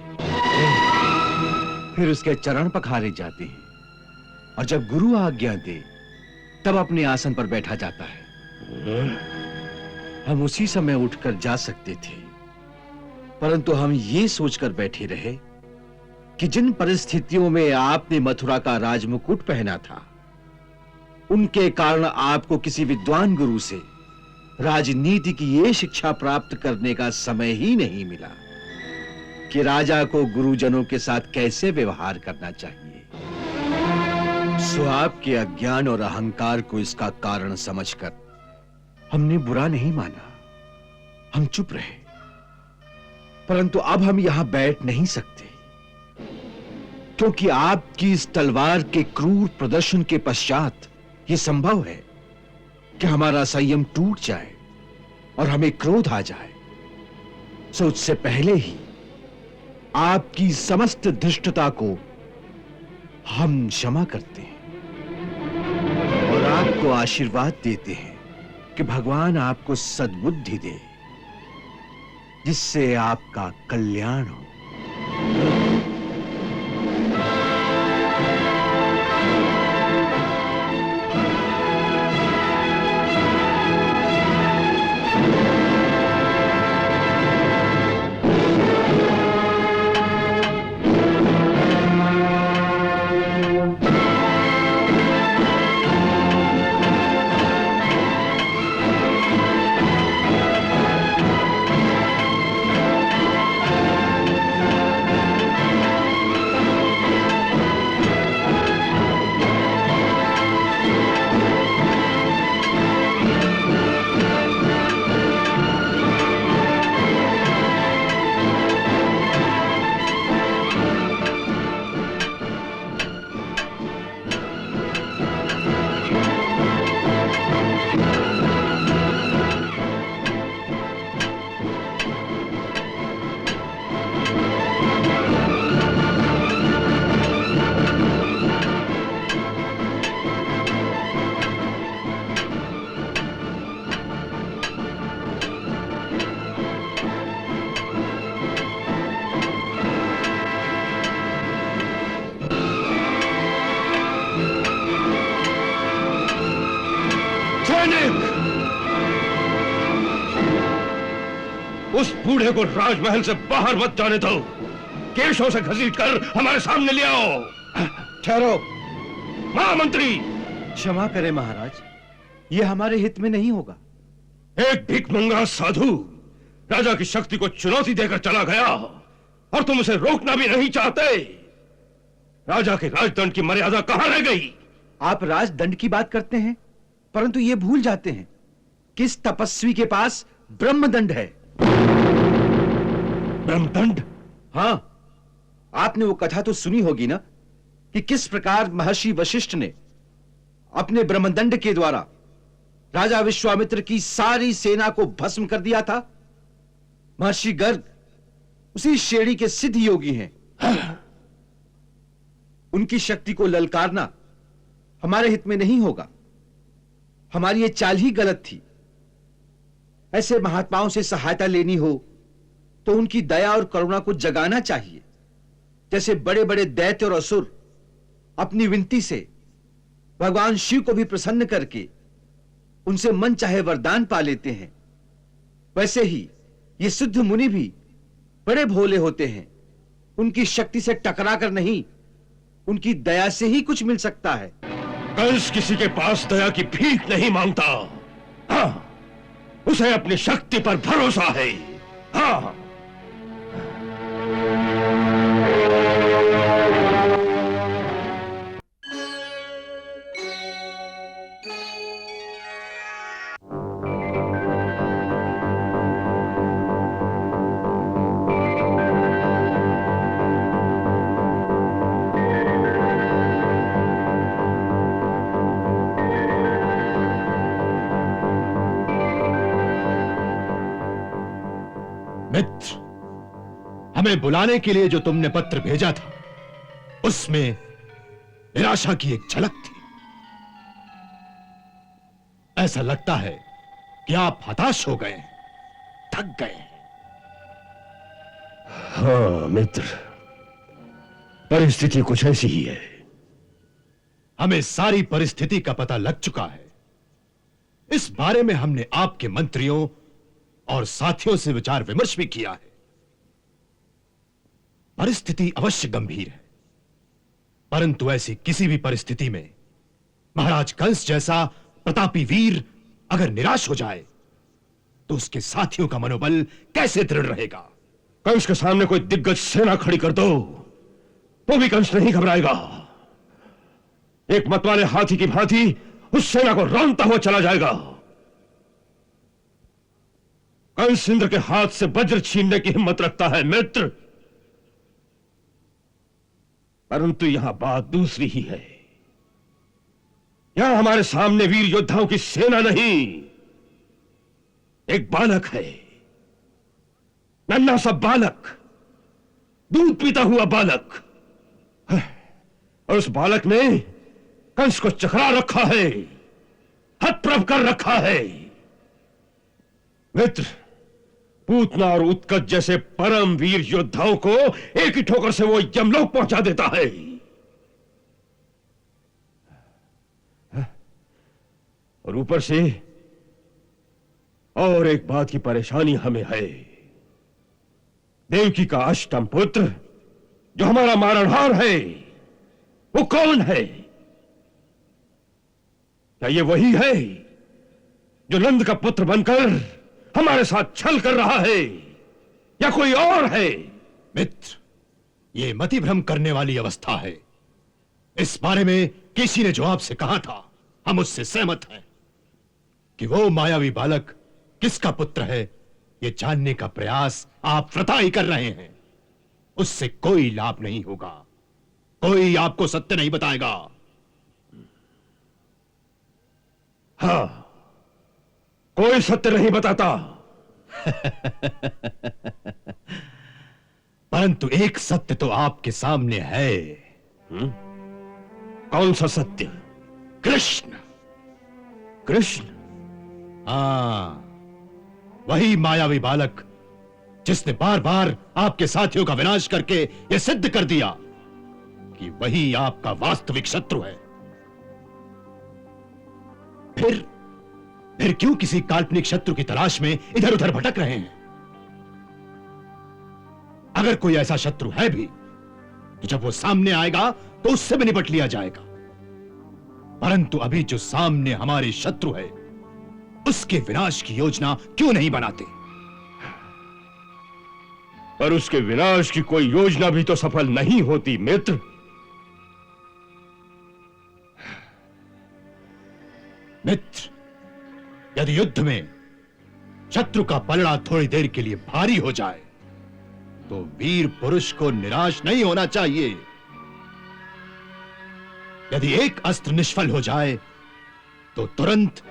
Speaker 8: फिर उसके चरण पखारे जाते हैं और जब गुरु आज्ञा दे तब अपने आसन पर बैठा जाता है। हम उसी समय उठकर जा सकते थे, परंतु हम ये सोचकर बैठे रहे कि जिन परिस्थितियों में आपने मथुरा का राजमुकुट पहना था, उनके कारण आपको किसी विद्वान गुरु से राजनीति की ये शिक्षा प्राप्त करने का समय ही नहीं मिला कि राजा को गुरुजनों के साथ कैसे व्यवहार करना चाहिए। सो आपके अज्ञान और अहंकार को इसका कारण समझकर हमने बुरा नहीं माना, हम चुप रहे। परंतु अब हम यहां बैठ नहीं सकते, क्योंकि आपकी इस तलवार के क्रूर प्रदर्शन के पश्चात यह संभव है कि हमारा संयम टूट जाए और हमें क्रोध आ जाए। सो उससे पहले ही आपकी समस्त धृष्टता को हम क्षमा करते हैं और आपको आशीर्वाद देते हैं कि भगवान आपको सद्बुद्धि दे, जिससे आपका कल्याण हो।
Speaker 3: उस बूढ़े को राजमहल से बाहर मत जाने दो। केशों से घसीटकर हमारे सामने ले आओ।
Speaker 8: ठहरो।
Speaker 3: महामंत्री,
Speaker 8: क्षमा करें महाराज, यह हमारे हित में नहीं होगा।
Speaker 3: एक भिखमंगा साधु राजा की शक्ति को चुनौती देकर चला गया और तुम उसे रोकना भी नहीं चाहते। राजा के राजदंड की मर्यादा कहां रह गई?
Speaker 8: आप राजदंड की बात करते हैं, परंतु ये भूल जाते हैं कि इस तपस्वी के पास ब्रह्मदंड है।
Speaker 3: ब्रह्मदंड?
Speaker 8: हां, आपने वो कथा तो सुनी होगी ना कि किस प्रकार महर्षि वशिष्ठ ने अपने ब्रह्मदंड के द्वारा राजा विश्वामित्र की सारी सेना को भस्म कर दिया था। महर्षि गर्ग उसी श्रेणी के सिद्ध योगी हैं। उनकी शक्ति को ललकारना हमारे हित में नहीं होगा। हमारी ये चाल ही गलत थी। ऐसे महात्माओं से सहायता लेनी हो तो उनकी दया और करुणा को जगाना चाहिए। जैसे बड़े बड़े दैत्य और असुर अपनी विनती से भगवान शिव को भी प्रसन्न करके उनसे मन चाहे वरदान पा लेते हैं, वैसे ही ये सिद्ध मुनि भी बड़े भोले होते हैं। उनकी शक्ति से टकरा कर नहीं, उनकी दया से ही कुछ मिल सकता है।
Speaker 3: कंस किसी के पास दया की भीख नहीं मांगता। हाँ, उसे अपनी शक्ति पर भरोसा है। हाँ।
Speaker 5: मित्र, हमें बुलाने के लिए जो तुमने पत्र भेजा था, उसमें निराशा की एक झलक थी। ऐसा लगता है कि आप हताश हो गए, थक गए।
Speaker 3: हाँ मित्र, परिस्थिति कुछ ऐसी ही है।
Speaker 5: हमें सारी परिस्थिति का पता लग चुका है। इस बारे में हमने आपके मंत्रियों और साथियों से विचार विमर्श भी किया है। परिस्थिति अवश्य गंभीर है, परंतु ऐसी किसी भी परिस्थिति में महाराज कंस जैसा प्रतापी वीर अगर निराश हो जाए तो उसके साथियों का मनोबल कैसे दृढ़ रहेगा?
Speaker 3: कंस के सामने कोई दिग्गज सेना खड़ी कर दो तो भी कंस नहीं घबराएगा। एक मतवाले हाथी की भांति उस सेना को रौंदता हुआ चला जाएगा। कंस इंद्र के हाथ से वज्र छीनने की हिम्मत रखता है मित्र, परंतु यहां बात दूसरी ही है। यहां हमारे सामने वीर योद्धाओं की सेना नहीं, एक बालक है, नन्हा सा बालक, दूध पीता हुआ बालक। और उस बालक ने कंस को चकरा रखा है, हतप्रभ कर रखा है। मित्र, पूतना और उत्कच जैसे परम वीर योद्धाओं को एक ही ठोकर से वो यमलोक पहुंचा देता है। और ऊपर से और एक बात की परेशानी हमें है। देवकी का अष्टम पुत्र जो हमारा मारणहार है, वो कौन है? क्या ये वही है जो नंद का पुत्र बनकर हमारे साथ छल कर रहा है, या कोई और है?
Speaker 5: मित्र, ये मतिभ्रम करने वाली अवस्था है। इस बारे में किसी ने जो आपसे कहा था, हम उससे सहमत हैं कि वो मायावी बालक किसका पुत्र है, ये जानने का प्रयास आप वृथा ही कर रहे हैं। उससे कोई लाभ नहीं होगा, कोई आपको सत्य नहीं बताएगा।
Speaker 3: हां, कोई सत्य नहीं बताता।
Speaker 5: परंतु एक सत्य तो आपके सामने है।
Speaker 3: कौन सा सत्य?
Speaker 5: कृष्ण।
Speaker 3: कृष्ण?
Speaker 5: हाँ, वही मायावी बालक जिसने बार बार आपके साथियों का विनाश करके यह सिद्ध कर दिया कि वही आपका वास्तविक शत्रु है। फिर क्यों किसी काल्पनिक शत्रु की तलाश में इधर उधर भटक रहे हैं? अगर कोई ऐसा शत्रु है भी, तो जब वो सामने आएगा तो उससे भी निपट लिया जाएगा। परंतु अभी जो सामने हमारे शत्रु है, उसके विनाश की योजना क्यों नहीं बनाते?
Speaker 3: पर उसके विनाश की कोई योजना भी तो सफल नहीं होती मित्र।
Speaker 5: मित्र, यदि युद्ध में शत्रु का पलड़ा थोड़ी देर के लिए भारी हो जाए, तो वीर पुरुष को निराश नहीं होना चाहिए। यदि एक अस्त्र निष्फल हो जाए, तो तुरंत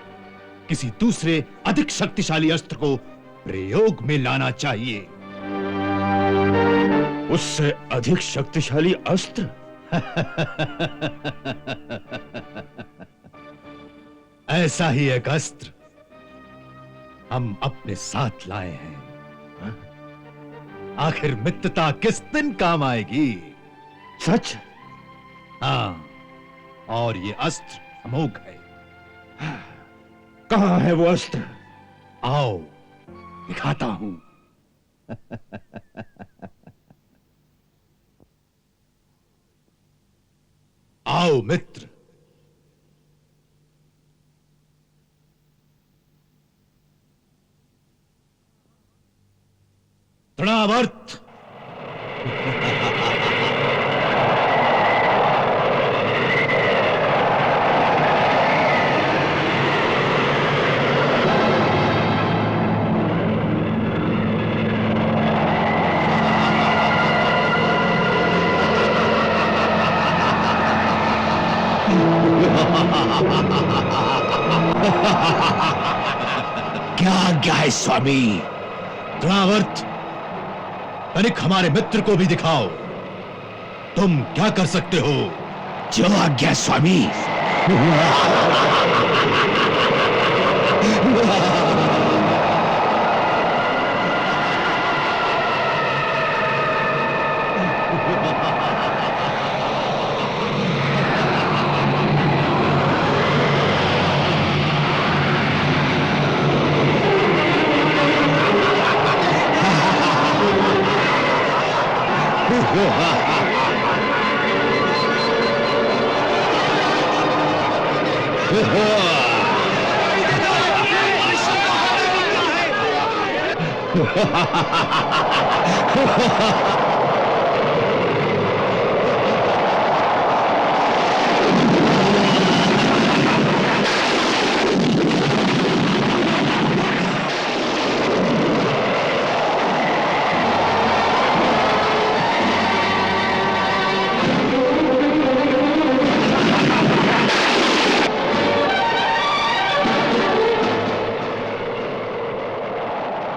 Speaker 5: किसी दूसरे अधिक शक्तिशाली अस्त्र को प्रयोग में लाना चाहिए।
Speaker 3: उससे अधिक शक्तिशाली अस्त्र?
Speaker 5: ऐसा ही एक अस्त्र हम अपने साथ लाए हैं। आखिर मित्रता किस दिन काम आएगी?
Speaker 3: सच?
Speaker 5: हाँ, और ये अस्त्र अमोघ है।
Speaker 3: कहां है वो अस्त्र?
Speaker 5: आओ, दिखाता हूं। आओ मित्र। तृणावर्त। क्या आज्ञा है स्वामी? तृणावर्त, तनिक हमारे मित्र को भी दिखाओ, तुम क्या कर सकते हो।
Speaker 8: जो आज्ञा स्वामी।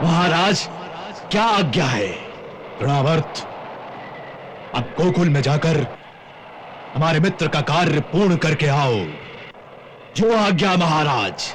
Speaker 5: महाराज, क्या आज्ञा है? तृणावर्त, अब गोकुल में जाकर हमारे मित्र का कार्य पूर्ण करके आओ। जो आज्ञा महाराज।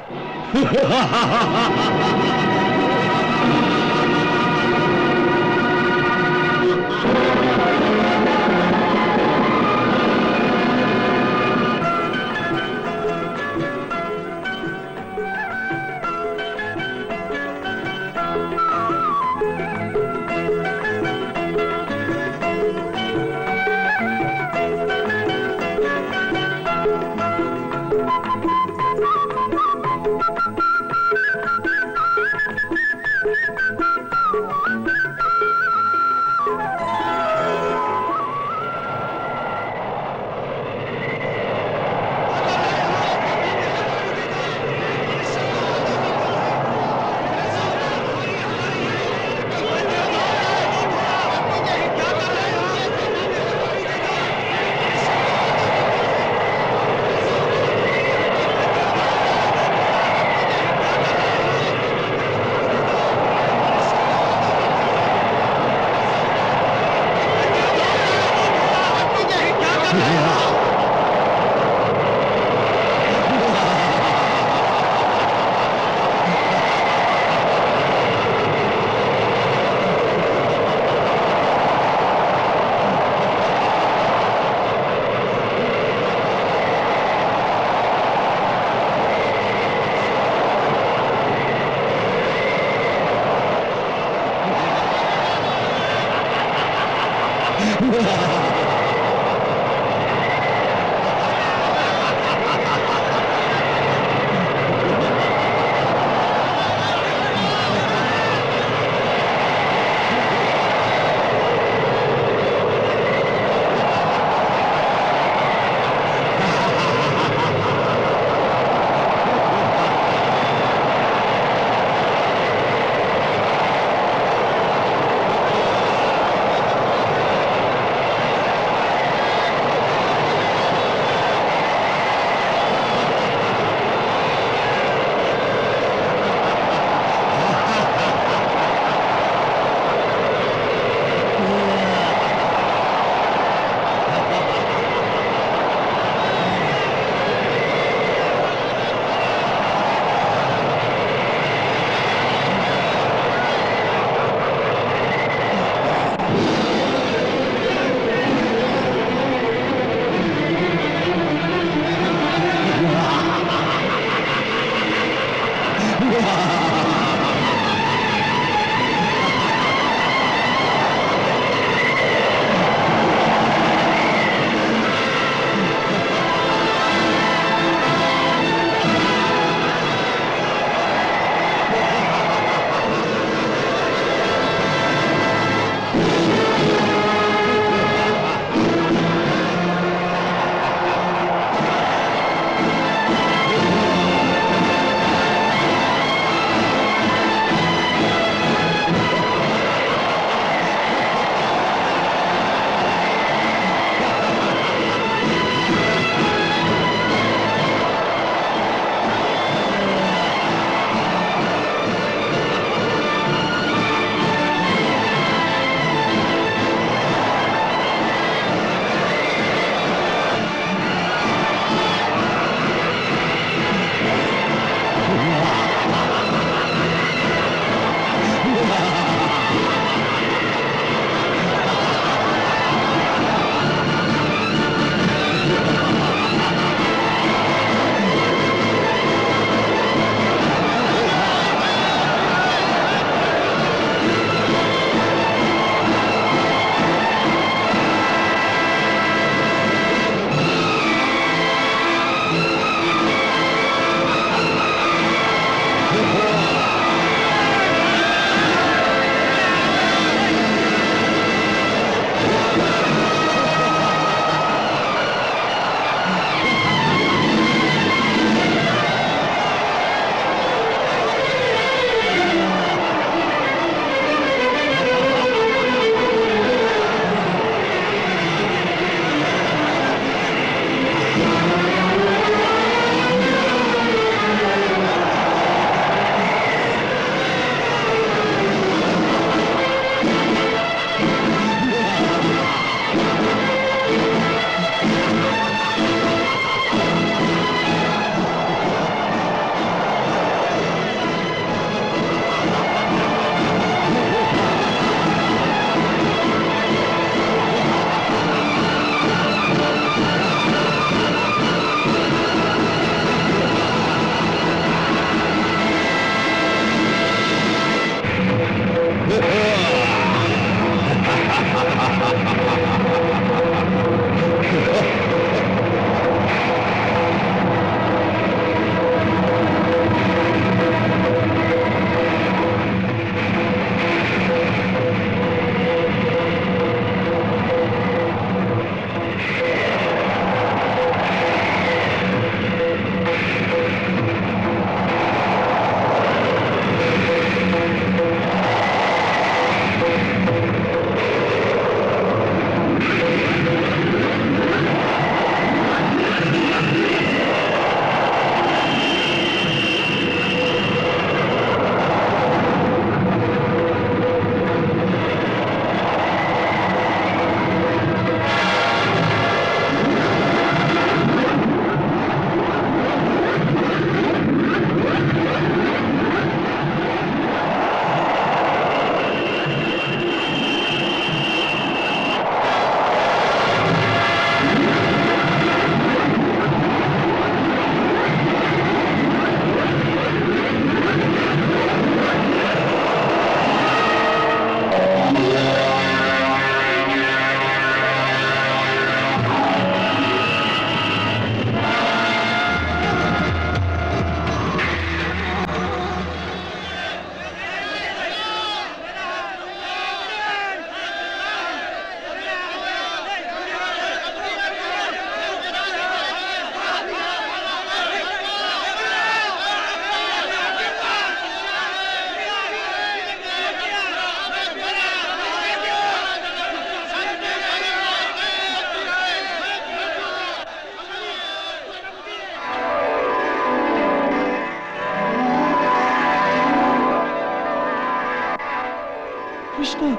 Speaker 9: कृष्णा,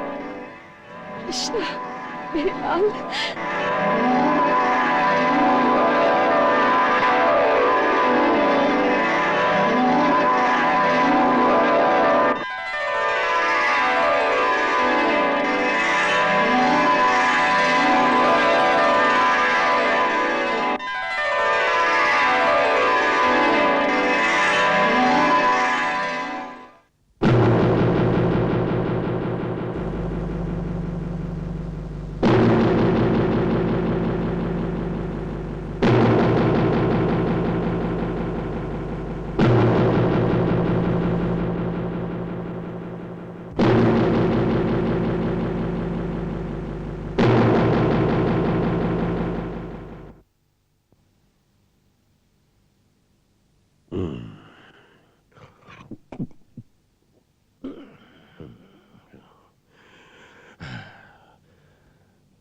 Speaker 9: कृष्णा, मेरे लाल।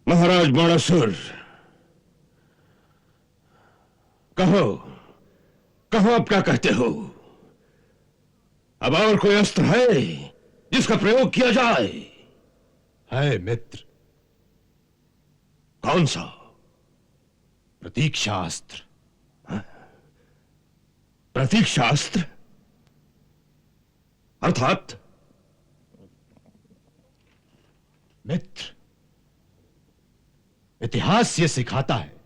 Speaker 3: महाराज बाणासुर, कहो कहो, अब क्या कहते हो? अब और कोई अस्त्र है जिसका प्रयोग किया जाए?
Speaker 5: है मित्र।
Speaker 3: कौन सा?
Speaker 5: प्रतीक्षास्त्र।
Speaker 3: प्रतीक्षास्त्र अर्थात?
Speaker 5: मित्र, इतिहास यह सिखाता है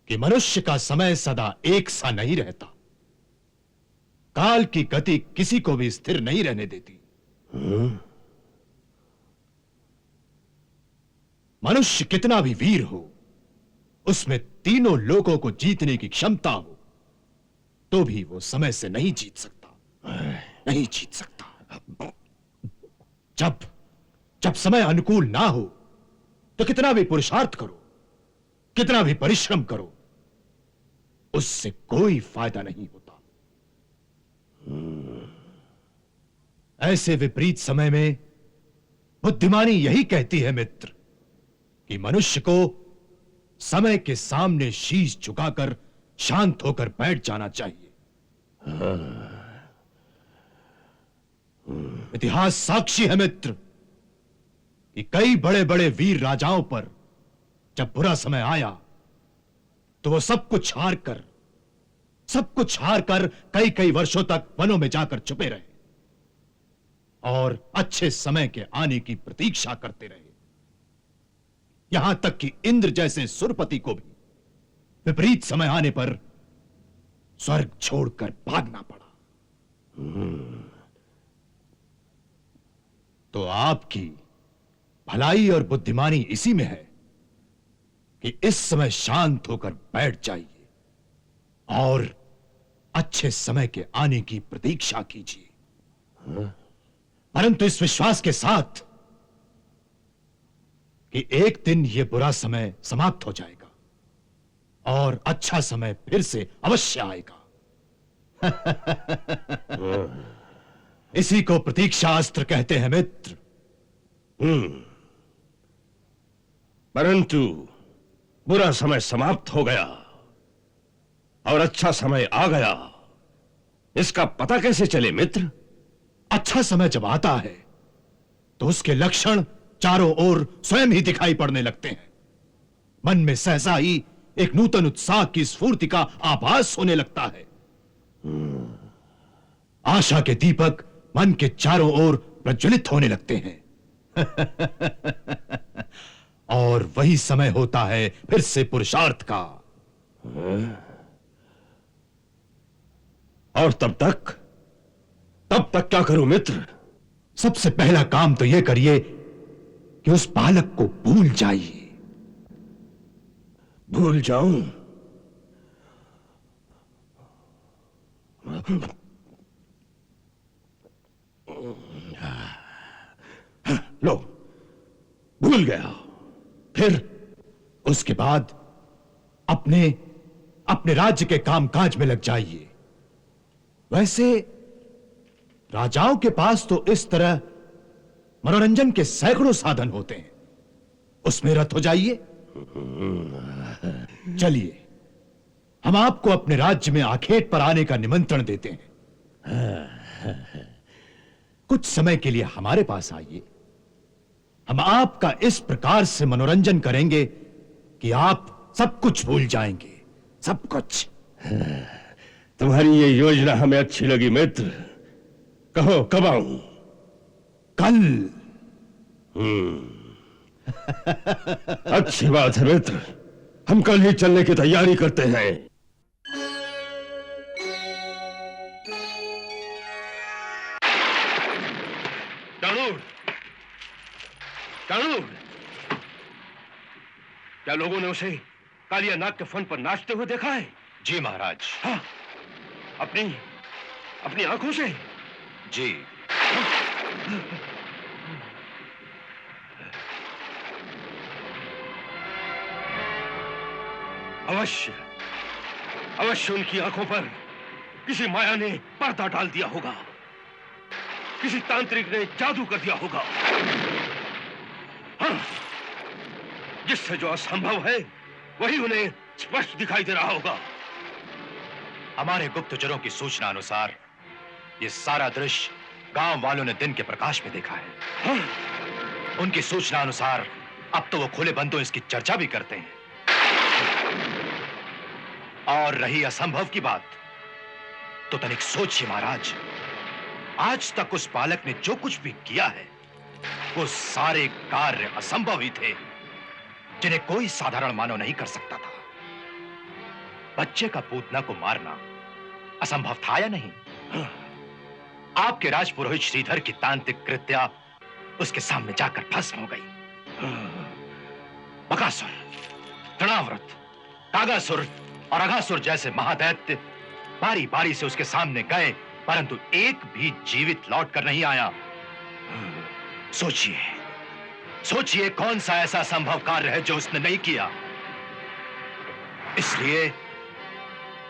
Speaker 5: कि मनुष्य का समय सदा एक सा नहीं रहता। काल की गति किसी को भी स्थिर नहीं रहने देती। मनुष्य कितना भी वीर हो, उसमें तीनों लोगों को जीतने की क्षमता हो, तो भी वो समय से नहीं जीत सकता। नहीं जीत सकता। जब जब समय अनुकूल ना हो तो कितना भी पुरुषार्थ करो, कितना भी परिश्रम करो, उससे कोई फायदा नहीं होता। ऐसे विपरीत समय में बुद्धिमानी यही कहती है मित्र कि मनुष्य को समय के सामने शीश झुकाकर शांत होकर बैठ जाना चाहिए। इतिहास साक्षी है मित्र कि कई बड़े बड़े वीर राजाओं पर जब बुरा समय आया तो वो सब कुछ हारकर कई कई वर्षों तक वनों में जाकर छुपे रहे और अच्छे समय के आने की प्रतीक्षा करते रहे। यहां तक कि इंद्र जैसे सुरपति को भी विपरीत समय आने पर स्वर्ग छोड़कर भागना पड़ा। तो आपकी भलाई और बुद्धिमानी इसी में है कि इस समय शांत होकर बैठ जाइए और अच्छे समय के आने की प्रतीक्षा कीजिए, परंतु इस विश्वास के साथ कि एक दिन यह बुरा समय समाप्त हो जाएगा और अच्छा समय फिर से अवश्य आएगा। इसी को प्रतीक्षा अस्त्र कहते हैं मित्र।
Speaker 3: परंतु बुरा समय समाप्त हो गया और अच्छा समय आ गया, इसका पता कैसे चले मित्र?
Speaker 5: अच्छा समय जब आता है तो उसके लक्षण चारों ओर स्वयं ही दिखाई पड़ने लगते हैं। मन में सहसा ही एक नूतन उत्साह की स्फूर्ति का आभास होने लगता है। आशा के दीपक मन के चारों ओर प्रज्वलित होने लगते हैं। और वही समय होता है फिर से पुरुषार्थ का।
Speaker 3: और तब तक क्या करूं मित्र?
Speaker 5: सबसे पहला काम तो यह करिए कि उस बालक को भूल जाइए।
Speaker 3: भूल जाऊं? लो, भूल गया।
Speaker 5: फिर उसके बाद अपने राज्य के कामकाज में लग जाइए। वैसे राजाओं के पास तो इस तरह मनोरंजन के सैकड़ों साधन होते हैं, उसमें रत हो जाइए। चलिए, हम आपको अपने राज्य में आखेट पर आने का निमंत्रण देते हैं। कुछ समय के लिए हमारे पास आइए। हम आपका इस प्रकार से मनोरंजन करेंगे कि आप सब कुछ भूल जाएंगे, सब कुछ।
Speaker 3: तुम्हारी ये योजना हमें अच्छी लगी मित्र। कहो कब आऊं?
Speaker 5: कल।
Speaker 3: अच्छी बात है मित्र, हम कल ही चलने की तैयारी करते हैं। चाणूर, चाणूर, क्या लोगों ने उसे कालिया नाग के फन पर नाचते हुए देखा है?
Speaker 6: जी महाराज।
Speaker 3: हाँ, अपनी अपनी आंखों से?
Speaker 6: जी।
Speaker 3: अवश्य अवश्य उनकी आंखों पर किसी माया ने पर्दा डाल दिया होगा, किसी तांत्रिक ने जादू कर दिया होगा। हाँ, जिससे जो असंभव है वही उन्हें स्पष्ट दिखाई दे रहा होगा।
Speaker 6: हमारे गुप्तचरों की सूचना अनुसार ये सारा दृश्य गांव वालों ने दिन के प्रकाश में देखा है।
Speaker 3: हाँ?
Speaker 6: उनकी सूचना अनुसार अब तो वो खुले बंदों इसकी चर्चा भी करते हैं। और रही असंभव की बात, तो तनिक सोचिए महाराज, आज तक उस बालक ने जो कुछ भी किया है वो सारे कार्य असंभव ही थे, जिन्हें कोई साधारण मानव नहीं कर सकता था। बच्चे का पूतना को मारना असंभव था या नहीं? आपके राजपुरोहित श्रीधर की तांत्रिक कृत्या उसके सामने जाकर भस्म हो गई। बकासुर, तृणाव्रत, कागासुर और अघासुर जैसे महादैत्य बारी बारी से उसके सामने गए, परंतु एक भी जीवित लौट कर नहीं आया। सोचिए, सोचिए कौन सा ऐसा संभव कार्य है जो उसने नहीं किया।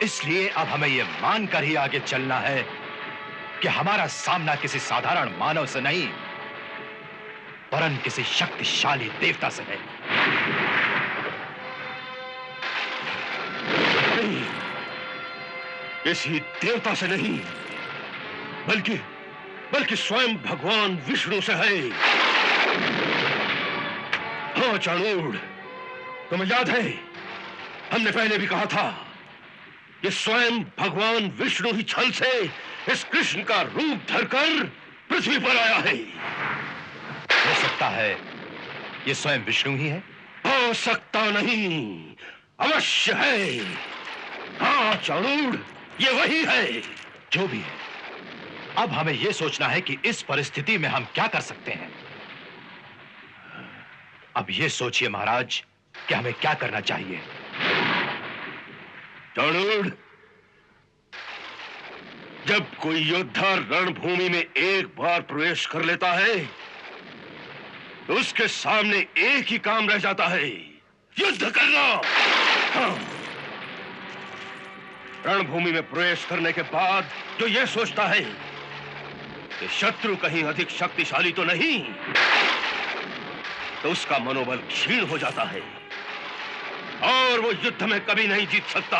Speaker 6: इसलिए अब हमें यह मानकर ही आगे चलना है कि हमारा सामना किसी साधारण मानव से नहीं, वरन किसी शक्तिशाली देवता से है।
Speaker 3: नहीं, किसी देवता से नहीं, बल्कि स्वयं भगवान विष्णु से है। हाँ चाणूर, तुम्हें याद है हमने पहले भी कहा था कि स्वयं भगवान विष्णु ही छल से इस कृष्ण का रूप धरकर पृथ्वी पर आया है।
Speaker 6: हो सकता है ये स्वयं विष्णु ही है?
Speaker 3: हो सकता नहीं, अवश्य है। हाँ चाणूर, ये वही है।
Speaker 6: जो भी है, अब हमें यह सोचना है कि इस परिस्थिति में हम क्या कर सकते हैं। अब यह सोचिए महाराज कि हमें क्या करना चाहिए।
Speaker 3: चाणूर, जब कोई योद्धा रणभूमि में एक बार प्रवेश कर लेता है तो उसके सामने एक ही काम रह जाता है, युद्ध करना। हाँ। रणभूमि में प्रवेश करने के बाद जो यह सोचता है कि शत्रु कहीं अधिक शक्तिशाली तो नहीं, तो उसका मनोबल क्षीण हो जाता है और वो युद्ध में कभी नहीं जीत सकता।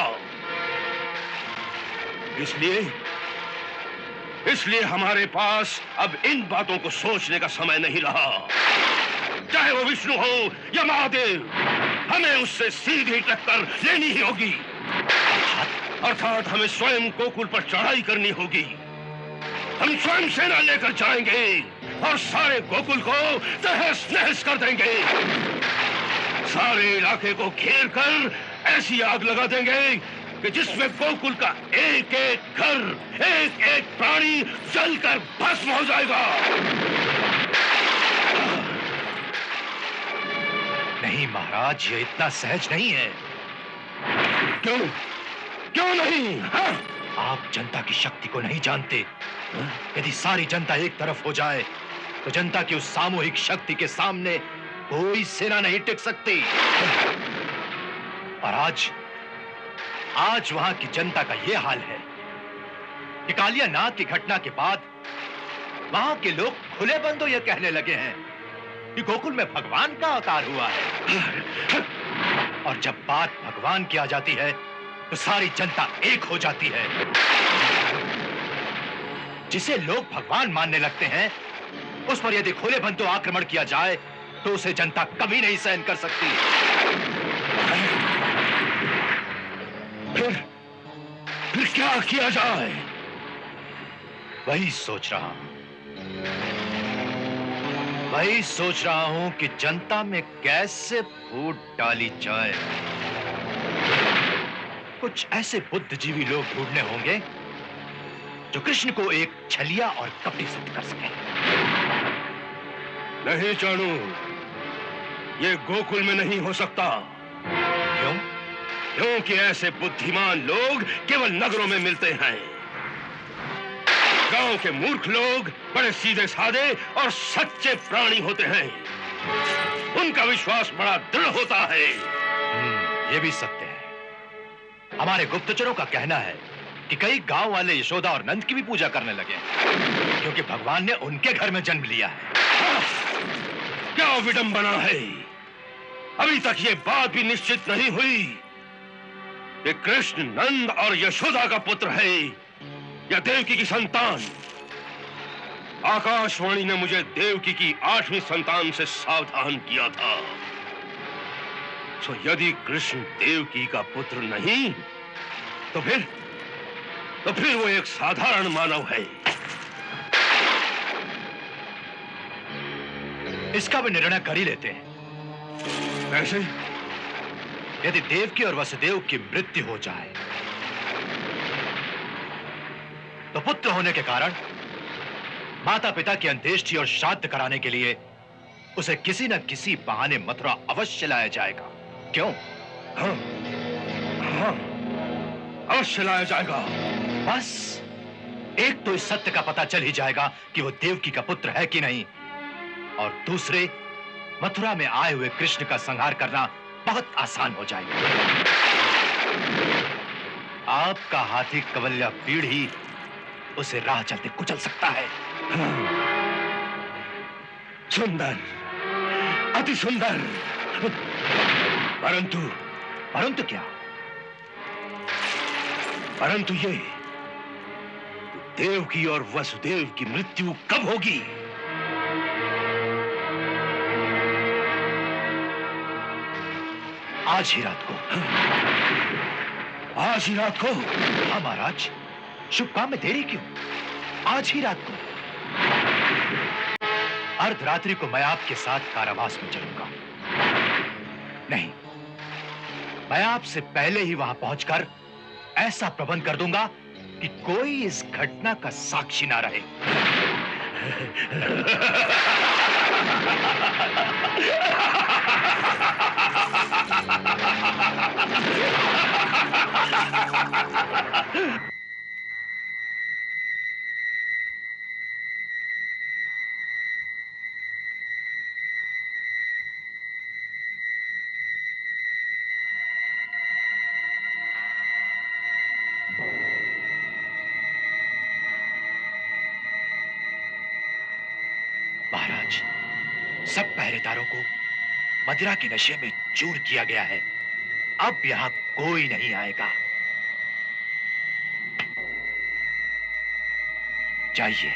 Speaker 3: इसलिए हमारे पास अब इन बातों को सोचने का समय नहीं रहा। चाहे वो विष्णु हो या महादेव, हमें उससे सीधी टक्कर लेनी ही होगी। अर्थात हमें स्वयं गोकुल पर चढ़ाई करनी होगी। हम स्वयं सेना लेकर जाएंगे और सारे गोकुल को तहस नहस कर देंगे। सारे इलाके को घेर कर ऐसी आग लगा देंगे कि जिसमें गोकुल का एक एक घर, एक एक प्राणी जलकर भस्म हो जाएगा।
Speaker 6: नहीं महाराज, ये इतना सहज नहीं है।
Speaker 3: क्यों नहीं? हाँ?
Speaker 6: आप जनता की शक्ति को नहीं जानते। यदि सारी जनता एक तरफ हो जाए तो जनता की उस सामूहिक शक्ति के सामने कोई सेना नहीं टिक सकती। और आज वहां की जनता का यह हाल है कि कालिया नाग की घटना के बाद वहां के लोग खुले बंदों यह कहने लगे हैं कि गोकुल में भगवान का अवतार हुआ है। और जब बात भगवान की आ जाती है तो सारी जनता एक हो जाती है। जिसे लोग भगवान मानने लगते हैं उस पर यदि खुले बंदों आक्रमण किया जाए तो उसे जनता कभी नहीं सहन कर सकती।
Speaker 3: फिर क्या किया जाए?
Speaker 6: वही सोच रहा हूं, वही सोच रहा हूं कि जनता में कैसे फूट डाली जाए। कुछ ऐसे बुद्धिजीवी लोग ढूंढने होंगे जो कृष्ण को एक छलिया और कपटी सिद्ध कर सके।
Speaker 3: नहीं चाणू, ये गोकुल में नहीं हो सकता।
Speaker 6: क्यों?
Speaker 3: क्योंकि ऐसे बुद्धिमान लोग केवल नगरों में मिलते हैं। गांव के मूर्ख लोग बड़े सीधे साधे और सच्चे प्राणी होते हैं। उनका विश्वास बड़ा दृढ़ होता है।
Speaker 6: ये भी सत्य है। हमारे गुप्तचरों का कहना है कि कई गांव वाले यशोदा और नंद की भी पूजा करने लगे, क्योंकि भगवान ने उनके घर में जन्म लिया है।
Speaker 3: क्या विडंबना है! अभी तक ये बात भी निश्चित नहीं हुई कि कृष्ण नंद और यशोदा का पुत्र है या देवकी की संतान। आकाशवाणी ने मुझे देवकी की 8वीं संतान से सावधान किया था। तो यदि कृष्ण देवकी का पुत्र नहीं तो फिर वो एक साधारण मानव है।
Speaker 6: इसका भी निर्णय कर ही लेते हैं।
Speaker 3: कैसे?
Speaker 6: यदि देवकी और वसुदेव की मृत्यु हो जाए तो पुत्र होने के कारण माता पिता की अंत्येष्टि और श्राद्ध कराने के लिए उसे किसी न किसी बहाने मथुरा अवश्य लाया जाएगा। क्यों?
Speaker 3: हाँ, हाँ, अवश्य लाया जाएगा।
Speaker 6: बस एक तो इस सत्य का पता चल ही जाएगा कि वो देवकी का पुत्र है कि नहीं, और दूसरे मथुरा में आए हुए कृष्ण का संहार करना बहुत आसान हो जाएगा। आपका हाथी कवल्या पीड़ ही उसे राह चलते कुचल सकता है।
Speaker 3: सुंदर, अति सुंदर।
Speaker 6: परंतु क्या?
Speaker 3: परंतु ये देवकी और वसुदेव की मृत्यु कब होगी?
Speaker 6: आज ही रात को।
Speaker 3: आज ही रात को?
Speaker 6: हाँ महाराज, शुभ काम में देरी क्यों? आज ही रात को। अर्धरात्रि को मैं आपके साथ कारावास में चलूंगा। नहीं, मैं आपसे पहले ही वहां पहुंचकर ऐसा प्रबंध कर दूंगा कि कोई इस घटना का साक्षी ना रहे। महाराज, सब पहरेदारों को मदिरा के नशे में चूर किया गया है। अब यहां कोई नहीं आएगा। जाइए।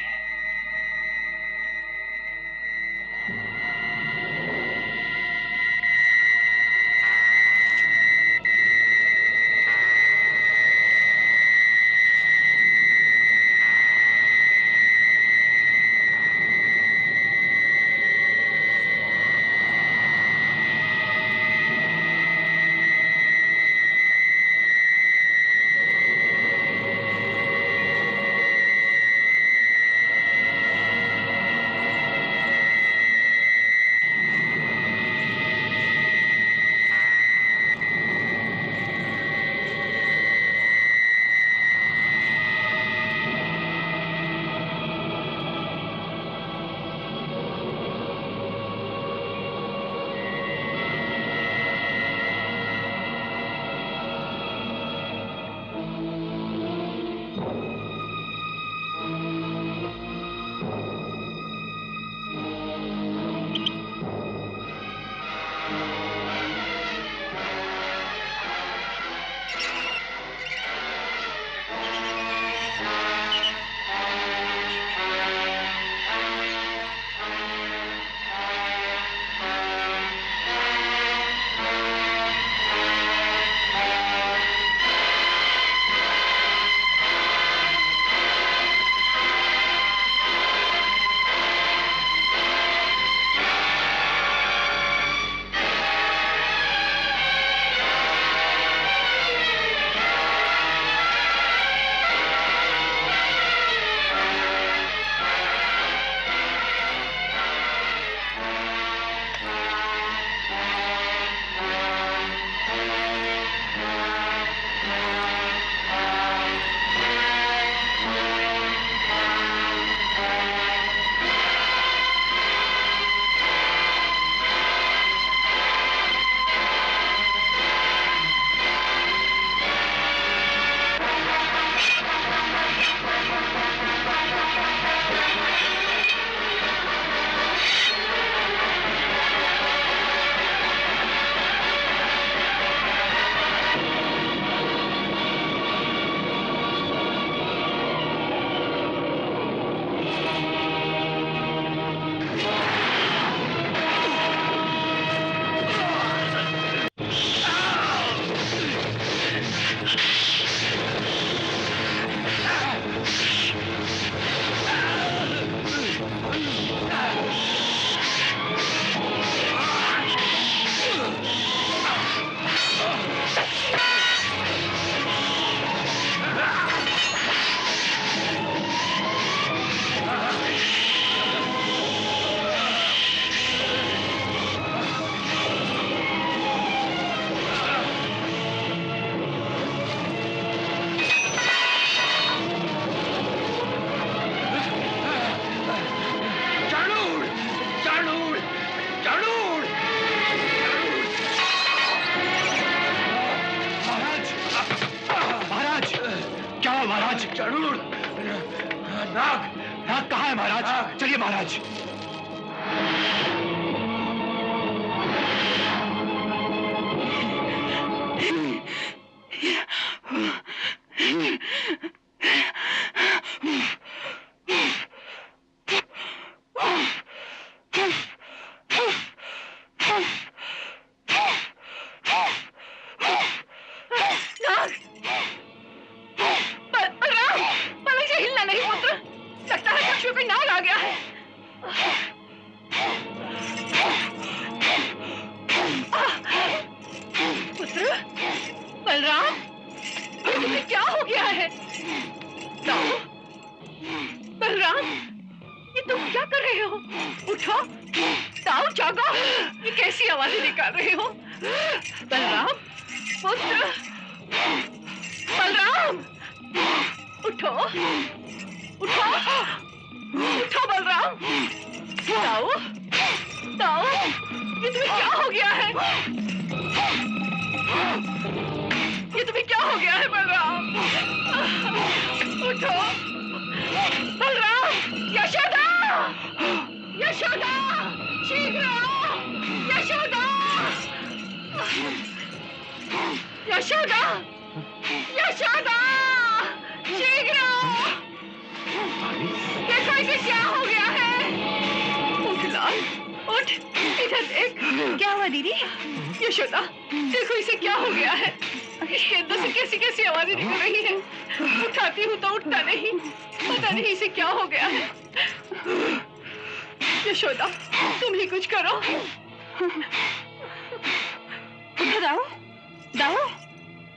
Speaker 3: नाग
Speaker 6: नाग कहाँ है महाराज? चलिए महाराज।
Speaker 9: नाग! बलराम! पलक से हिलना नहीं पुत्र। लगता है कक्ष में कोई नाग आ गया है। पुत्र, बलराम, तुम्हें क्या हो गया है? दाऊ, बलराम, ये तुम क्या कर रहे हो? उठो, दाऊ जागो। ये कैसी आवाजें निकाल रहे हो? बलराम, पुत्र, बलराम, उठो, उठो, उठो बलराम। दाऊ, दाऊ, ये तुम्हें क्या हो गया है? ये तुम्हें क्या हो गया है बलराम? उठो, बलराम, यशोदा, यशोदा, शीघ्र आओ, यशोदा, यशोदा, यशोदा, शीघ्र आओ। देखो इसे क्या हो गया है? उठ लाल, उठ, इधर देख। क्या हुआ दीदी? यशोदा, देखो इसे क्या हो गया है? इसके अंदर से कैसी कैसी आवाजें निकल रही हैं। उठाती हूँ तो उठता नहीं। पता नहीं इसे क्या हो गया है। यशोदा, तुम ही कुछ करो। उठो दाऊ, दाऊ,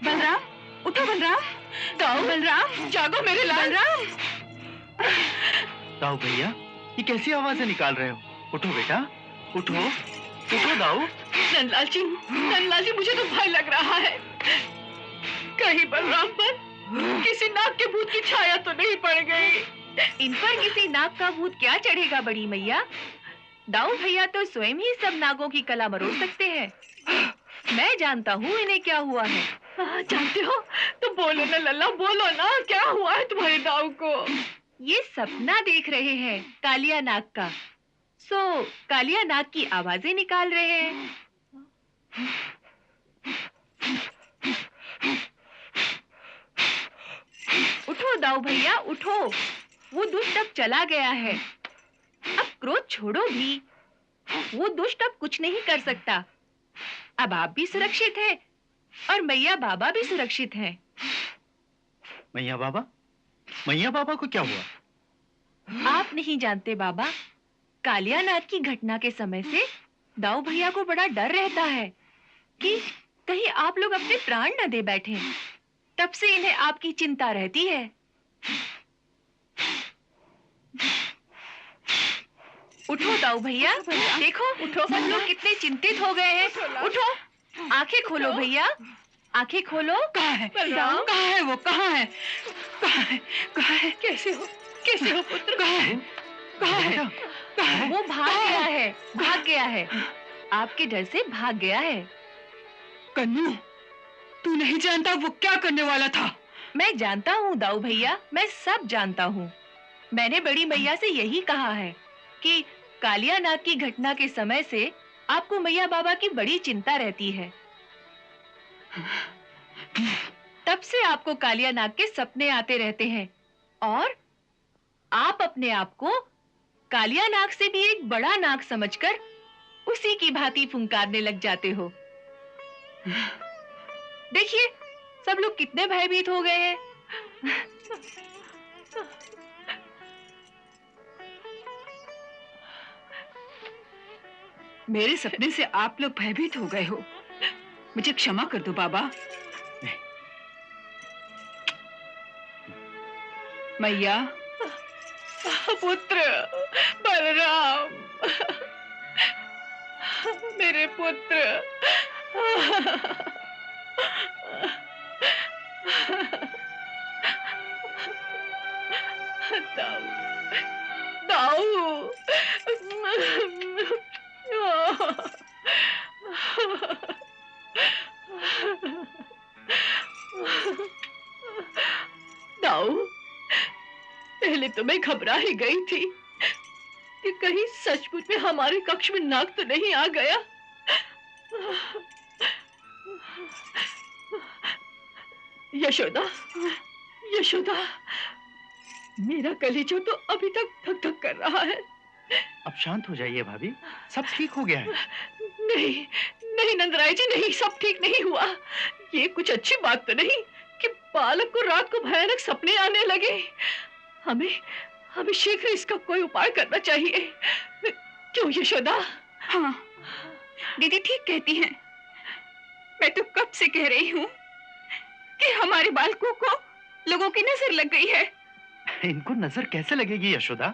Speaker 9: बलराम, उठो बलराम, दाऊ, बलराम, जागो मेरे लाल। बलराम,
Speaker 6: दाऊ भैया, ये कैसी आवाजें निकाल रहे हो? उठो बेटा, उठो, उठो दाऊ।
Speaker 9: नंदलाल जी, नंदलाल जी, मुझे तो भय लग रहा है। कहीं बलराम पर किसी नाग के भूत की छाया तो नहीं पड़ गई?
Speaker 10: इन पर किसी नाग का भूत क्या चढ़ेगा बड़ी मैया? दाऊ भैया तो स्वयं ही सब नागों की कला मरोड़ सकते हैं। मैं जानता हूँ इन्हें क्या हुआ है।
Speaker 9: जानते हो तो बोलो ना लल्ला, बोलो ना, क्या हुआ है तुम्हारे दाऊ को?
Speaker 10: ये सपना देख रहे हैं कालिया नाग का, सो कालिया नाग की आवाजें निकाल रहे हैं। उठो दाऊ भैया, उठो, वो दुष्ट अब चला गया है। अब क्रोध छोड़ो भी, वो दुष्ट अब कुछ नहीं कर सकता। अब आप भी सुरक्षित हैं और मैया बाबा भी सुरक्षित हैं।
Speaker 6: मैया बाबा को क्या हुआ?
Speaker 10: आप नहीं जानते बाबा, कालिया नाग की घटना के समय से दाऊ भैया को बड़ा डर रहता है कि कहीं आप लोग अपने प्राण न दे बैठे। तब से इन्हें आपकी चिंता रहती है। उठो दाऊ भैया, देखो, उठो, सब लोग कितने चिंतित हो गए हैं। उठो, आंखें खोलो भैया, आंखें खोलो।
Speaker 9: कहाँ है बलराम? कहाँ है वो? कहाँ है? कहाँ है? कहाँ है? कैसे हो पुत्र? कहाँ है? कहाँ है? कहाँ है?
Speaker 10: वो भाग गया है, आपके डर से भाग गया है।
Speaker 9: कन्नू, तू नहीं जानता वो क्या करने वाला था?
Speaker 10: मैं जानता हूँ दाऊ भैया, मैं सब जानता हूँ। मैंने बड़ी मैया से यही कहा है कि कालिया नाग की घटना के समय से आपको मैया बाबा की बड़ी चिंता रहती है। तब से आपको कालिया नाग के सपने आते रहते हैं और आप अपने आप को कालिया नाग से भी एक बड़ा नाग समझकर उसी की भांति फुंकारने लग जाते हो। देखिए, सब लोग कितने भयभीत हो गए हैं।
Speaker 9: मेरे सपने से आप लोग भयभीत हो गए हो। मुझे क्षमा कर दो बाबा। मैया, पुत्र, बलराम, मेरे पुत्र। दाऊ, दाऊ, पहले पहले तो मैं घबरा ही गई थी कि कहीं सचमुच में हमारे कक्ष में नाग तो नहीं आ गया। यशोदा, यशोदा, मेरा कलेजा तो अभी तक धक धक कर रहा है।
Speaker 6: अब शांत हो जाइए भाभी, सब ठीक हो गया है।
Speaker 9: नहीं नहीं नंदराय जी, नहीं, सब ठीक नहीं हुआ। ये कुछ अच्छी बात तो नहीं कि बालक को रात को भयानक सपने आने लगे। हमें शीघ्र इसका कोई उपाय करना चाहिए। क्यों यशोदा?
Speaker 10: हाँ, दीदी ठीक कहती हैं। मैं तो कब से कह रही हूँ कि हमारे बालकों को लोगों की नजर लग गई है।
Speaker 6: इनको नजर कैसे लगेगी यशोदा?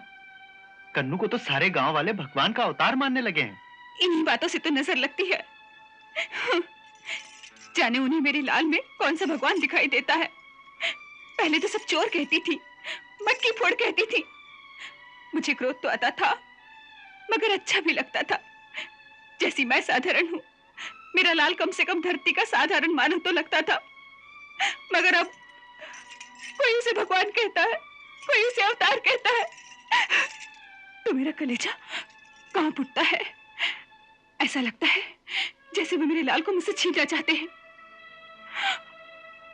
Speaker 6: कन्नू को तो सारे गांव वाले भगवान का अवतार मानने लगे हैं।
Speaker 10: इन बातों से तो नजर लगती है। जाने उन्हें मेरे लाल में कौन सा भगवान दिखाई देता है। पहले तो सब चोर कहती थी, मटकी फोड़ कहती थी। मुझे क्रोध तो आता था, मगर अच्छा भी लगता था। जैसी मैं साधारण हूँ, मेरा लाल कम से कम धरती का साधारण मानव तो लगता था। मगर अब कोई उसे भगवान कहता है, कोई उसे अवतार कहता है, तो मेरा कलेजा कांप उठता है। ऐसा लगता है जैसे वो मेरे लाल को मुझसे छीनना चाहते हैं।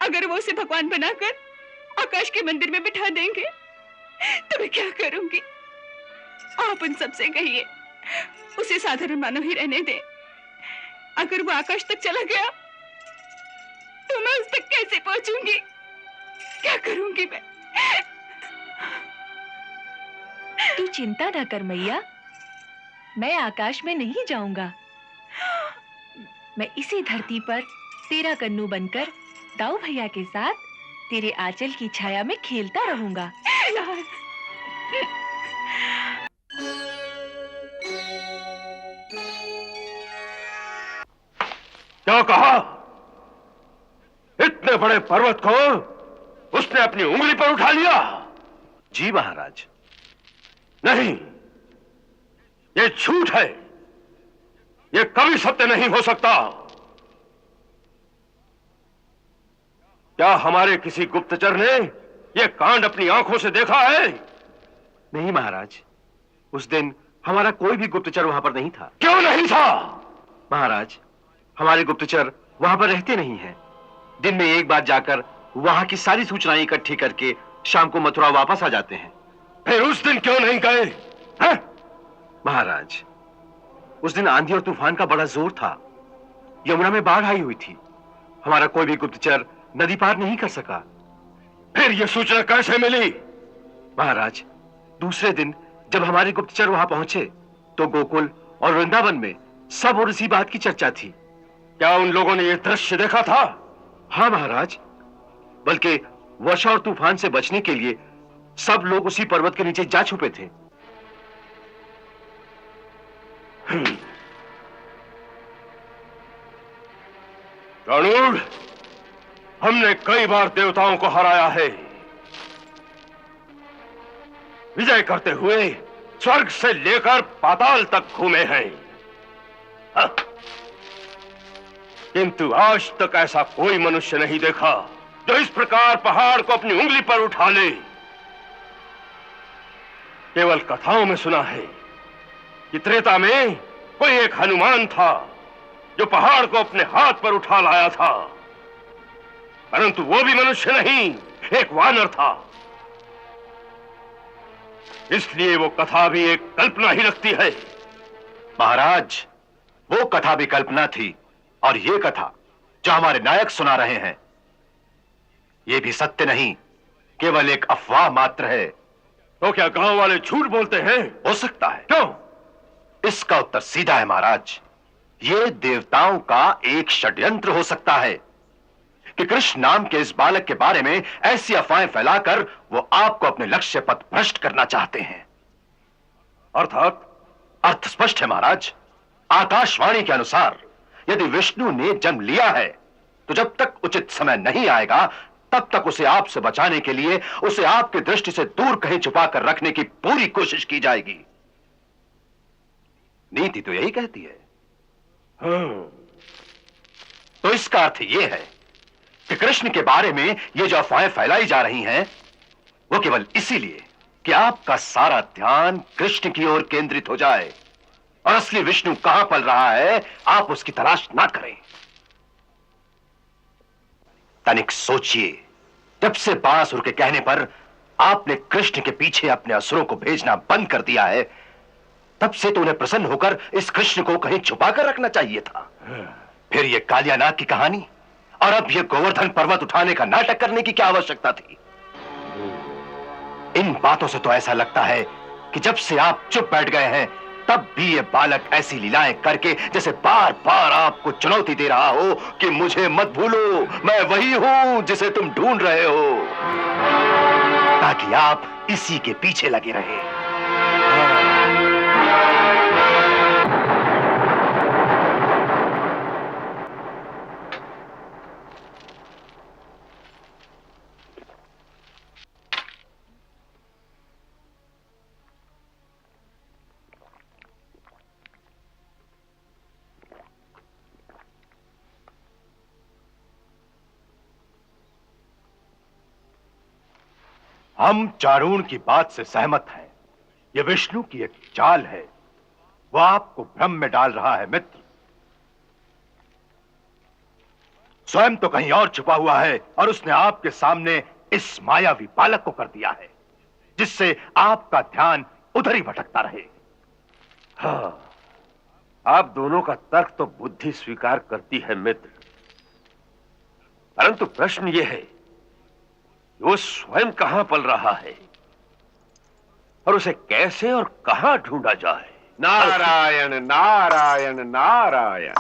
Speaker 10: अगर वो उसे भगवान बनाकर आकाश के मंदिर में बिठा देंगे तो मैं क्या करूंगी? आप उन सबसे कहिए उसे साधारण मानव ही रहने दे। अगर वो आकाश तक चला गया तो मैं उस तक कैसे पहुंचूंगी? क्या करूंगी मैं? तू चिंता ना कर मैया, मैं आकाश में नहीं जाऊंगा। मैं इसी धरती पर तेरा कन्नू बनकर दाऊ भैया के साथ तेरे आंचल की छाया में खेलता रहूंगा।
Speaker 3: क्या कहा? इतने बड़े पर्वत को उसने अपनी उंगली पर उठा लिया?
Speaker 6: जी महाराज।
Speaker 3: नहीं, ये झूठ है। ये कभी सत्य नहीं हो सकता। क्या हमारे किसी गुप्तचर ने यह कांड अपनी आंखों से देखा है?
Speaker 6: नहीं महाराज, उस दिन हमारा कोई भी गुप्तचर वहां पर नहीं था।
Speaker 3: क्यों नहीं था?
Speaker 6: महाराज, हमारे गुप्तचर वहां पर रहते नहीं हैं। दिन में एक बार जाकर वहां की सारी सूचनाएं इकट्ठी करके शाम को मथुरा वापस आ जाते हैं।
Speaker 3: फिर उस दिन क्यों नहीं गए? हैं?
Speaker 6: महाराज, उस दिन आंधी और तूफान का बड़ा जोर था। यमुना में बाढ़ आई हुई थी। हमारा कोई भी गुप्तचर नदी पार नहीं कर सका।
Speaker 3: फिर यह सूचना कैसे मिली?
Speaker 6: महाराज, दूसरे दिन जब हमारे गुप्तचर वहां पहुंचे तो गोकुल और वृंदावन में सब और इसी बात की चर्चा थी।
Speaker 3: क्या उन लोगों ने यह दृश्य देखा था?
Speaker 6: हाँ महाराज, बल्कि वर्षा और तूफान से बचने के लिए सब लोग उसी पर्वत के नीचे जा छुपे थे।
Speaker 3: रणूर, हमने कई बार देवताओं को हराया है। विजय करते हुए स्वर्ग से लेकर पाताल तक घूमे हैं। किंतु आज तक ऐसा कोई मनुष्य नहीं देखा जो इस प्रकार पहाड़ को अपनी उंगली पर उठा ले। केवल कथाओं में सुना है कि त्रेता में कोई एक हनुमान था जो पहाड़ को अपने हाथ पर उठा लाया था, परंतु वो भी मनुष्य नहीं, एक वानर था। इसलिए वो कथा भी एक कल्पना ही लगती है।
Speaker 6: महाराज, वो कथा भी कल्पना थी और ये कथा जो हमारे नायक सुना रहे हैं ये भी सत्य नहीं, केवल एक अफवाह मात्र है।
Speaker 3: तो क्या गांव वाले झूठ बोलते हैं?
Speaker 6: हो सकता है।
Speaker 3: क्यों?
Speaker 6: इसका उत्तर सीधा है महाराज। ये देवताओं का एक षड्यंत्र हो सकता है कि कृष्ण नाम के इस बालक के बारे में ऐसी अफवाहें फैलाकर वो आपको अपने लक्ष्य पथ भ्रष्ट करना चाहते हैं।
Speaker 3: अर्थात?
Speaker 6: अर्थ स्पष्ट है महाराज। आकाशवाणी के अनुसार यदि विष्णु ने जन्म लिया है तो जब तक उचित समय नहीं आएगा तब तक उसे आपसे बचाने के लिए उसे आपकी दृष्टि से दूर कहीं छुपा कर रखने की पूरी कोशिश की जाएगी। नीति तो यही कहती है। तो इसका अर्थ यह है कि कृष्ण के बारे में ये जो अफवाहें फैलाई जा रही हैं वो केवल इसीलिए कि आपका सारा ध्यान कृष्ण की ओर केंद्रित हो जाए और असली विष्णु कहां पल रहा है आप उसकी तलाश ना करें। तनिक सोचिए, जब से बांसुर के कहने पर आपने कृष्ण के पीछे अपने असुरों को भेजना बंद कर दिया है, तब से तो उन्हें प्रसन्न होकर इस कृष्ण को कहीं छुपा कर रखना चाहिए था। फिर ये कालियानाग की कहानी और अब ये गोवर्धन पर्वत उठाने का नाटक करने की क्या आवश्यकता थी? इन बातों से तो ऐसा लगता है कि जब से आप चुप बैठ गए हैं तब भी ये बालक ऐसी लीलाएं करके जैसे बार बार आपको चुनौती दे रहा हो कि मुझे मत भूलो, मैं वही हूं जिसे तुम ढूंढ रहे हो, ताकि आप इसी के पीछे लगे रहे। हम चारूण की बात से सहमत हैं। यह विष्णु की एक चाल है, वो आपको भ्रम में डाल रहा है मित्र। स्वयं तो कहीं और छुपा हुआ है और उसने आपके सामने इस मायावी बालक को कर दिया है, जिससे आपका ध्यान उधर ही भटकता रहे। हाँ, आप दोनों का तर्क तो बुद्धि स्वीकार करती है मित्र, परंतु प्रश्न यह है वो स्वयं कहां पल रहा है और उसे कैसे और कहां ढूंढा जाए।
Speaker 11: नारायण नारायण नारायण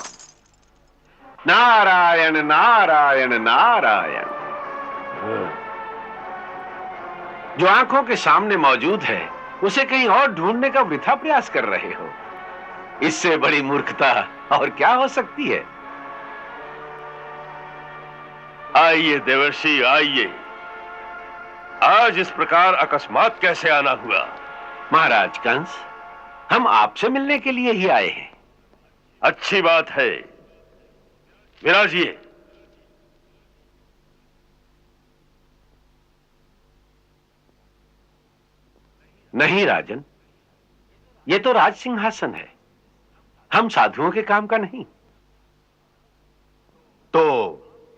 Speaker 11: नारायण नारायण नारायण। जो आंखों के सामने मौजूद है उसे कहीं और ढूंढने का वृथा प्रयास कर रहे हो। इससे बड़ी मूर्खता और क्या हो सकती है।
Speaker 3: आइए देवर्षि आइए, आज इस प्रकार अकस्मात कैसे आना हुआ?
Speaker 11: महाराज कंस, हम आपसे मिलने के लिए ही आए हैं।
Speaker 3: अच्छी बात है, विराजिए।
Speaker 11: नहीं राजन, ये तो राज सिंहासन है, हम साधुओं के काम का नहीं।
Speaker 3: तो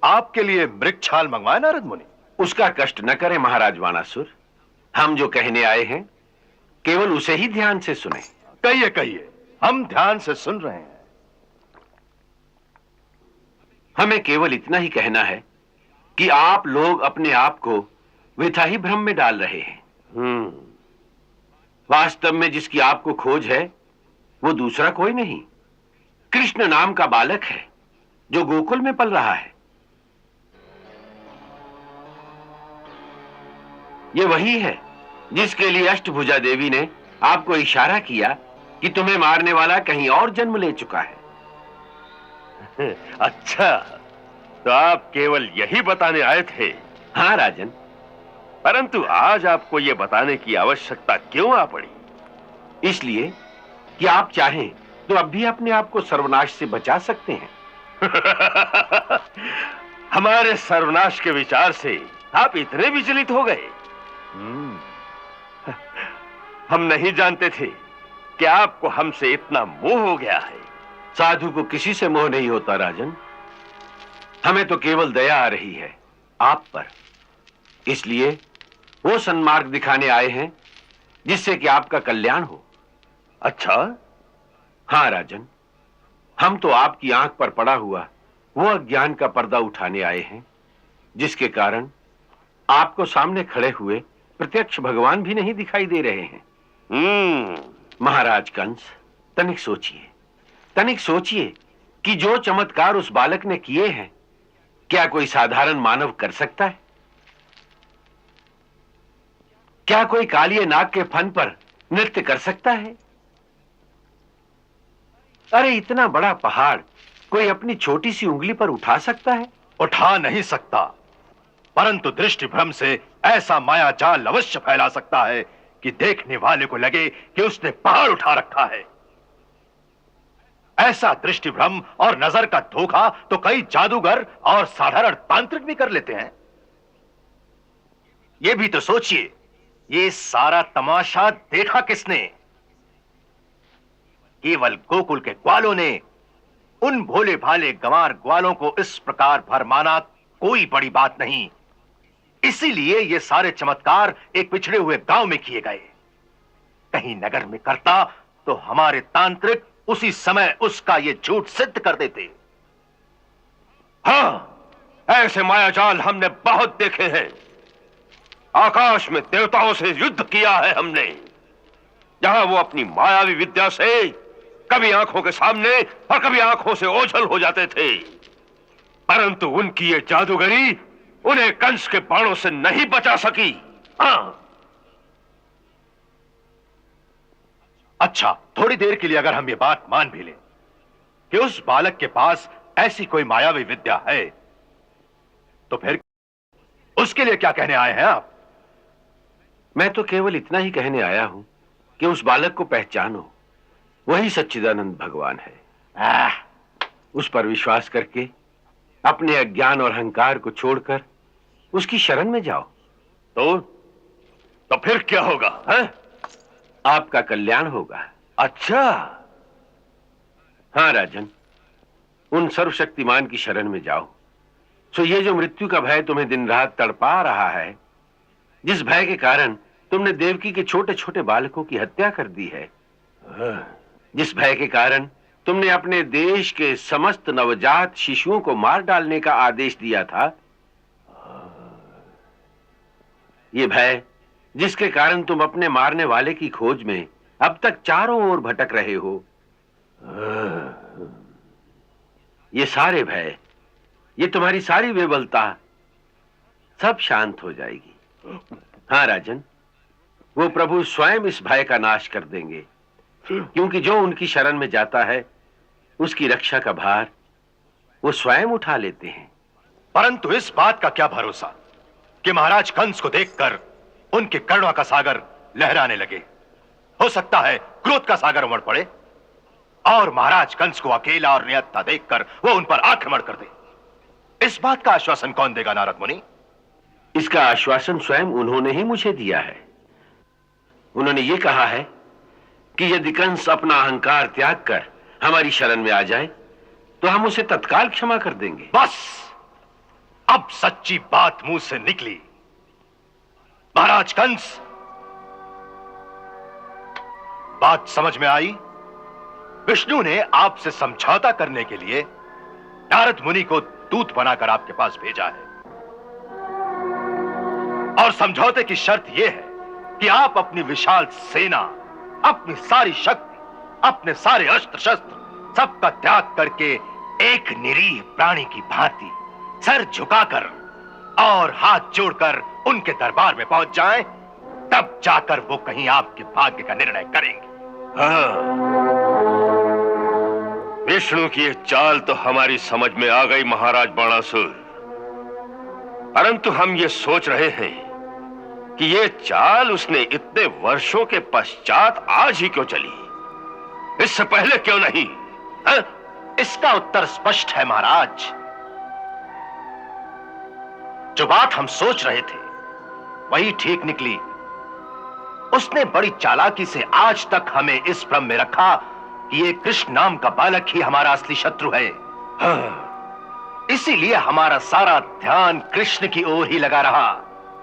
Speaker 3: आपके लिए मृगछाल मंगवाए नारद मुनि?
Speaker 11: उसका कष्ट न करें महाराज वानासुर, हम जो कहने आए हैं केवल उसे ही ध्यान से सुने।
Speaker 3: कहिए कहिए, हम ध्यान से सुन रहे हैं।
Speaker 11: हमें केवल इतना ही कहना है कि आप लोग अपने आप को वृथा ही भ्रम में डाल रहे हैं। वास्तव में जिसकी आपको खोज है वो दूसरा कोई नहीं, कृष्ण नाम का बालक है जो गोकुल में पल रहा है। ये वही है जिसके लिए अष्टभुजा देवी ने आपको इशारा किया कि तुम्हें मारने वाला कहीं और जन्म ले चुका है।
Speaker 3: अच्छा, तो आप केवल यही बताने आए थे?
Speaker 11: हाँ राजन,
Speaker 3: परंतु आज आपको यह बताने की आवश्यकता क्यों आ पड़ी?
Speaker 11: इसलिए कि आप चाहें तो अब भी अपने आप को सर्वनाश से बचा सकते हैं।
Speaker 3: हमारे सर्वनाश के विचार से आप इतने विचलित हो गए? हम नहीं जानते थे कि आपको हमसे इतना मोह हो गया है।
Speaker 11: साधु को किसी से मोह नहीं होता राजन, हमें तो केवल दया आ रही है आप पर, इसलिए वो सन्मार्ग दिखाने आए हैं जिससे कि आपका कल्याण हो।
Speaker 3: अच्छा?
Speaker 11: हाँ राजन, हम तो आपकी आंख पर पड़ा हुआ वो अज्ञान का पर्दा उठाने आए हैं जिसके कारण आपको सामने खड़े हुए प्रत्यक्ष भगवान भी नहीं दिखाई दे रहे हैं। महाराज कंस, तनिक सोचिए कि जो चमत्कार उस बालक ने किए हैं क्या कोई साधारण मानव कर सकता है? क्या कोई कालिये नाग के फन पर नृत्य कर सकता है? अरे इतना बड़ा पहाड़ कोई अपनी छोटी सी उंगली पर उठा सकता है?
Speaker 3: उठा नहीं सकता, परंतु दृष्टि भ्रम से ऐसा माया जाल अवश्य फैला सकता है कि देखने वाले को लगे कि उसने पहाड़ उठा रखा है। ऐसा दृष्टि भ्रम और नजर का धोखा तो कई जादूगर और साधारण तांत्रिक भी कर लेते हैं। यह भी तो सोचिए
Speaker 6: ये सारा तमाशा देखा किसने? केवल गोकुल के ग्वालों ने। उन भोले भाले गंवार ग्वालों को इस प्रकार भरमाना कोई बड़ी बात नहीं। इसीलिए ये सारे चमत्कार एक पिछड़े हुए गांव में किए गए। कहीं नगर में करता तो हमारे तांत्रिक उसी समय उसका ये झूठ सिद्ध कर देते।
Speaker 3: हाँ, ऐसे मायाजाल हमने बहुत देखे हैं। आकाश में देवताओं से युद्ध किया है हमने, जहां वो अपनी मायावी विद्या से कभी आंखों के सामने और कभी आंखों से ओझल हो जाते थे, परंतु उनकी ये जादूगरी उन्हें कंस के बाणों से नहीं बचा सकी। हाँ।
Speaker 6: अच्छा, थोड़ी देर के लिए अगर हम ये बात मान भी लें कि उस बालक के पास ऐसी कोई मायावी विद्या है, तो फिर उसके लिए क्या कहने आए हैं आप?
Speaker 11: मैं तो केवल इतना ही कहने आया हूं कि उस बालक को पहचानो, वही सच्चिदानंद भगवान है। उस पर विश्वास करके अपने अज्ञान और अहंकार को छोड़कर उसकी शरण में जाओ।
Speaker 3: तो फिर क्या होगा? है?
Speaker 11: आपका कल्याण होगा।
Speaker 3: अच्छा।
Speaker 11: हाँ राजन, उन सर्वशक्तिमान की शरण में जाओ। सो ये जो मृत्यु का भय तुम्हें दिन रात तड़पा रहा है, जिस भय के कारण तुमने देवकी के छोटे छोटे बालकों की हत्या कर दी है, जिस भय के कारण तुमने अपने देश के समस्त नवजात शिशुओं को मार डालने का आदेश दिया था, ये भय जिसके कारण तुम अपने मारने वाले की खोज में अब तक चारों ओर भटक रहे हो, ये सारे भय, ये तुम्हारी सारी विबलता सब शांत हो जाएगी। हाँ राजन, वो प्रभु स्वयं इस भय का नाश कर देंगे, क्योंकि जो उनकी शरण में जाता है उसकी रक्षा का भार वो स्वयं उठा लेते हैं।
Speaker 6: परंतु इस बात का क्या भरोसा कि महाराज कंस को देखकर उनके करुणा का सागर लहराने लगे। हो सकता है क्रोध का सागर उमड़ पड़े और महाराज कंस को अकेला और निहत्था देखकर वो उन पर आक्रमण कर दे। इस बात का आश्वासन कौन देगा नारद मुनि?
Speaker 11: इसका आश्वासन स्वयं उन्होंने ही मुझे दिया है। उन्होंने ये कहा है कि यदि कंस अपना अहंकार त्याग कर हमारी शरण में आ जाए तो हम उसे तत्काल क्षमा कर देंगे।
Speaker 6: बस, अब सच्ची बात मुंह से निकली। महाराज कंस, बात समझ में आई? विष्णु ने आपसे समझौता करने के लिए नारद मुनि को दूत बनाकर आपके पास भेजा है, और समझौते की शर्त यह है कि आप अपनी विशाल सेना, अपनी सारी शक्ति, अपने सारे अस्त्र शस्त्र सबका त्याग करके एक निरीह प्राणी की भांति सर झुकाकर और हाथ जोड़कर उनके दरबार में पहुंच जाएं, तब जाकर वो कहीं आपके भाग्य का निर्णय करेंगे।
Speaker 3: हाँ, विष्णु की ये चाल तो हमारी समझ में आ गई महाराज बाणासुर, परंतु हम ये सोच रहे हैं कि ये चाल उसने इतने वर्षों के पश्चात आज ही क्यों चली, इससे पहले क्यों नहीं?
Speaker 6: हाँ? इसका उत्तर स्पष्ट है महाराज। जो बात हम सोच रहे थे वही ठीक निकली। उसने बड़ी चालाकी से आज तक हमें इस भ्रम में रखा कि ये कृष्ण नाम का बालक ही हमारा असली शत्रु है। हाँ। इसीलिए हमारा सारा ध्यान कृष्ण की ओर ही लगा रहा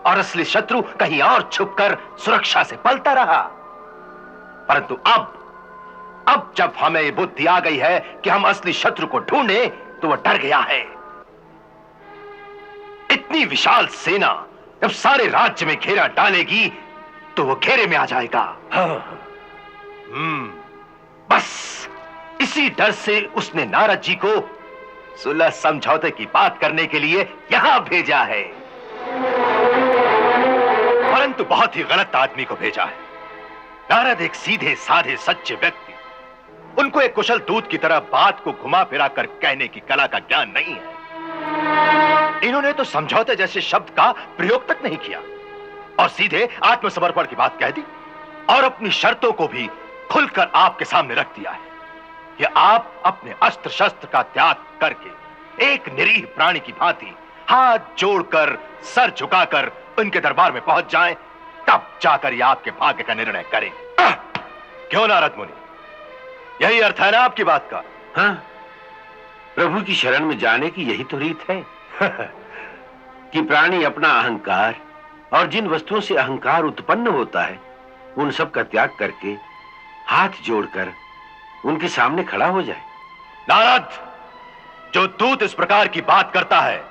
Speaker 6: और असली शत्रु कहीं और छुपकर सुरक्षा से पलता रहा। परंतु अब जब हमें ये बुद्धि आ गई है कि हम असली शत्रु को ढूंढे, तो वह डर गया है। इतनी विशाल सेना जब सारे राज्य में घेरा डालेगी तो वो घेरे में आ जाएगा। हाँ। बस इसी डर से उसने नारद जी को सुलह समझौते की बात करने के लिए यहां भेजा है, परंतु बहुत ही गलत आदमी को भेजा है। नारद एक सीधे साधे सच्चे व्यक्ति, उनको एक कुशल दूत की तरह बात को घुमा फिरा कर कहने की कला का ज्ञान नहीं है। इन्होंने तो समझौते जैसे शब्द का प्रयोग तक नहीं किया और सीधे आत्मसमर्पण की बात कह दी और अपनी शर्तों को भी खुलकर आपके सामने रख दिया है कि आप अपने अस्त्र शस्त्र का त्याग करके एक निरीह प्राणी की भांति हाथ जोड़कर सर झुकाकर उनके दरबार में पहुंच जाएं, तब जाकर ये आपके भाग्य का निर्णय करेंगे। क्यों नारद मुनि, यही अर्थ है ना आपकी बात का?
Speaker 11: हाँ, प्रभु की शरण में जाने की यही तो रीत है कि प्राणी अपना अहंकार और जिन वस्तुओं से अहंकार उत्पन्न होता है उन सब का त्याग करके हाथ जोड़कर उनके सामने खड़ा हो जाए।
Speaker 6: नारद, जो दूत इस प्रकार की बात करता है,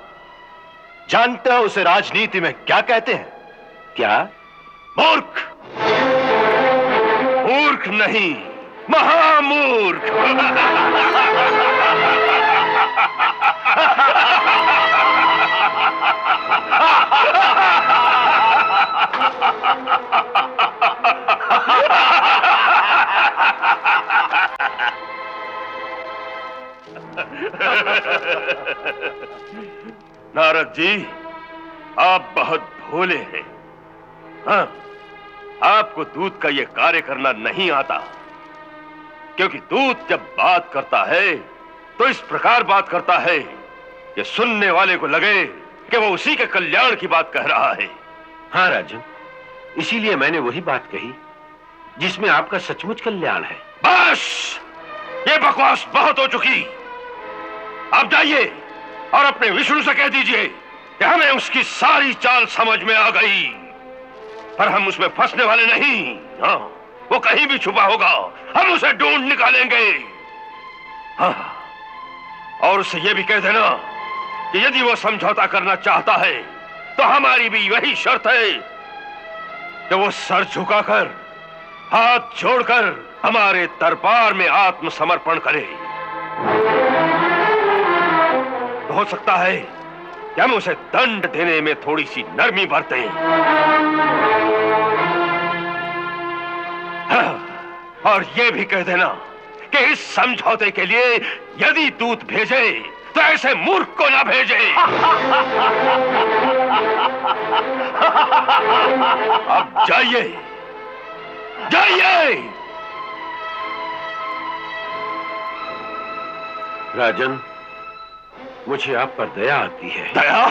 Speaker 6: जानते हो उसे राजनीति में क्या कहते हैं?
Speaker 11: क्या?
Speaker 6: मूर्ख।
Speaker 3: मूर्ख नहीं, महामूर्ख। नारद जी, आप बहुत भोले हैं। हाँ, आपको दूत का यह कार्य करना नहीं आता, क्योंकि दूत जब बात करता है तो इस प्रकार बात करता है कि सुनने वाले को लगे कि वो उसी के कल्याण की बात कह रहा है।
Speaker 11: हाँ राजन, इसीलिए मैंने वही बात कही जिसमें आपका सचमुच कल्याण है।
Speaker 3: बस, ये बकवास बहुत हो चुकी। अब जाइए और अपने विष्णु से कह दीजिए कि हमें उसकी सारी चाल समझ में आ गई, पर हम उसमें फंसने वाले नहीं। हाँ, वो कहीं भी छुपा होगा, हम उसे ढूंढ निकालेंगे। हाँ, और उससे ये भी कह देना कि यदि वो समझौता करना चाहता है तो हमारी भी वही शर्त है कि वो सर झुकाकर, हाथ जोड़कर हमारे दरबार में आत्मसमर्पण करे। तो हो सकता है कि हम उसे दंड देने में थोड़ी सी नरमी बरतें। और यह भी कह देना कि इस समझौते के लिए यदि दूत भेजे तो ऐसे मूर्ख को ना भेजे। अब जाइए, जाइए।
Speaker 11: राजन, मुझे आप पर दया आती है।
Speaker 3: दया?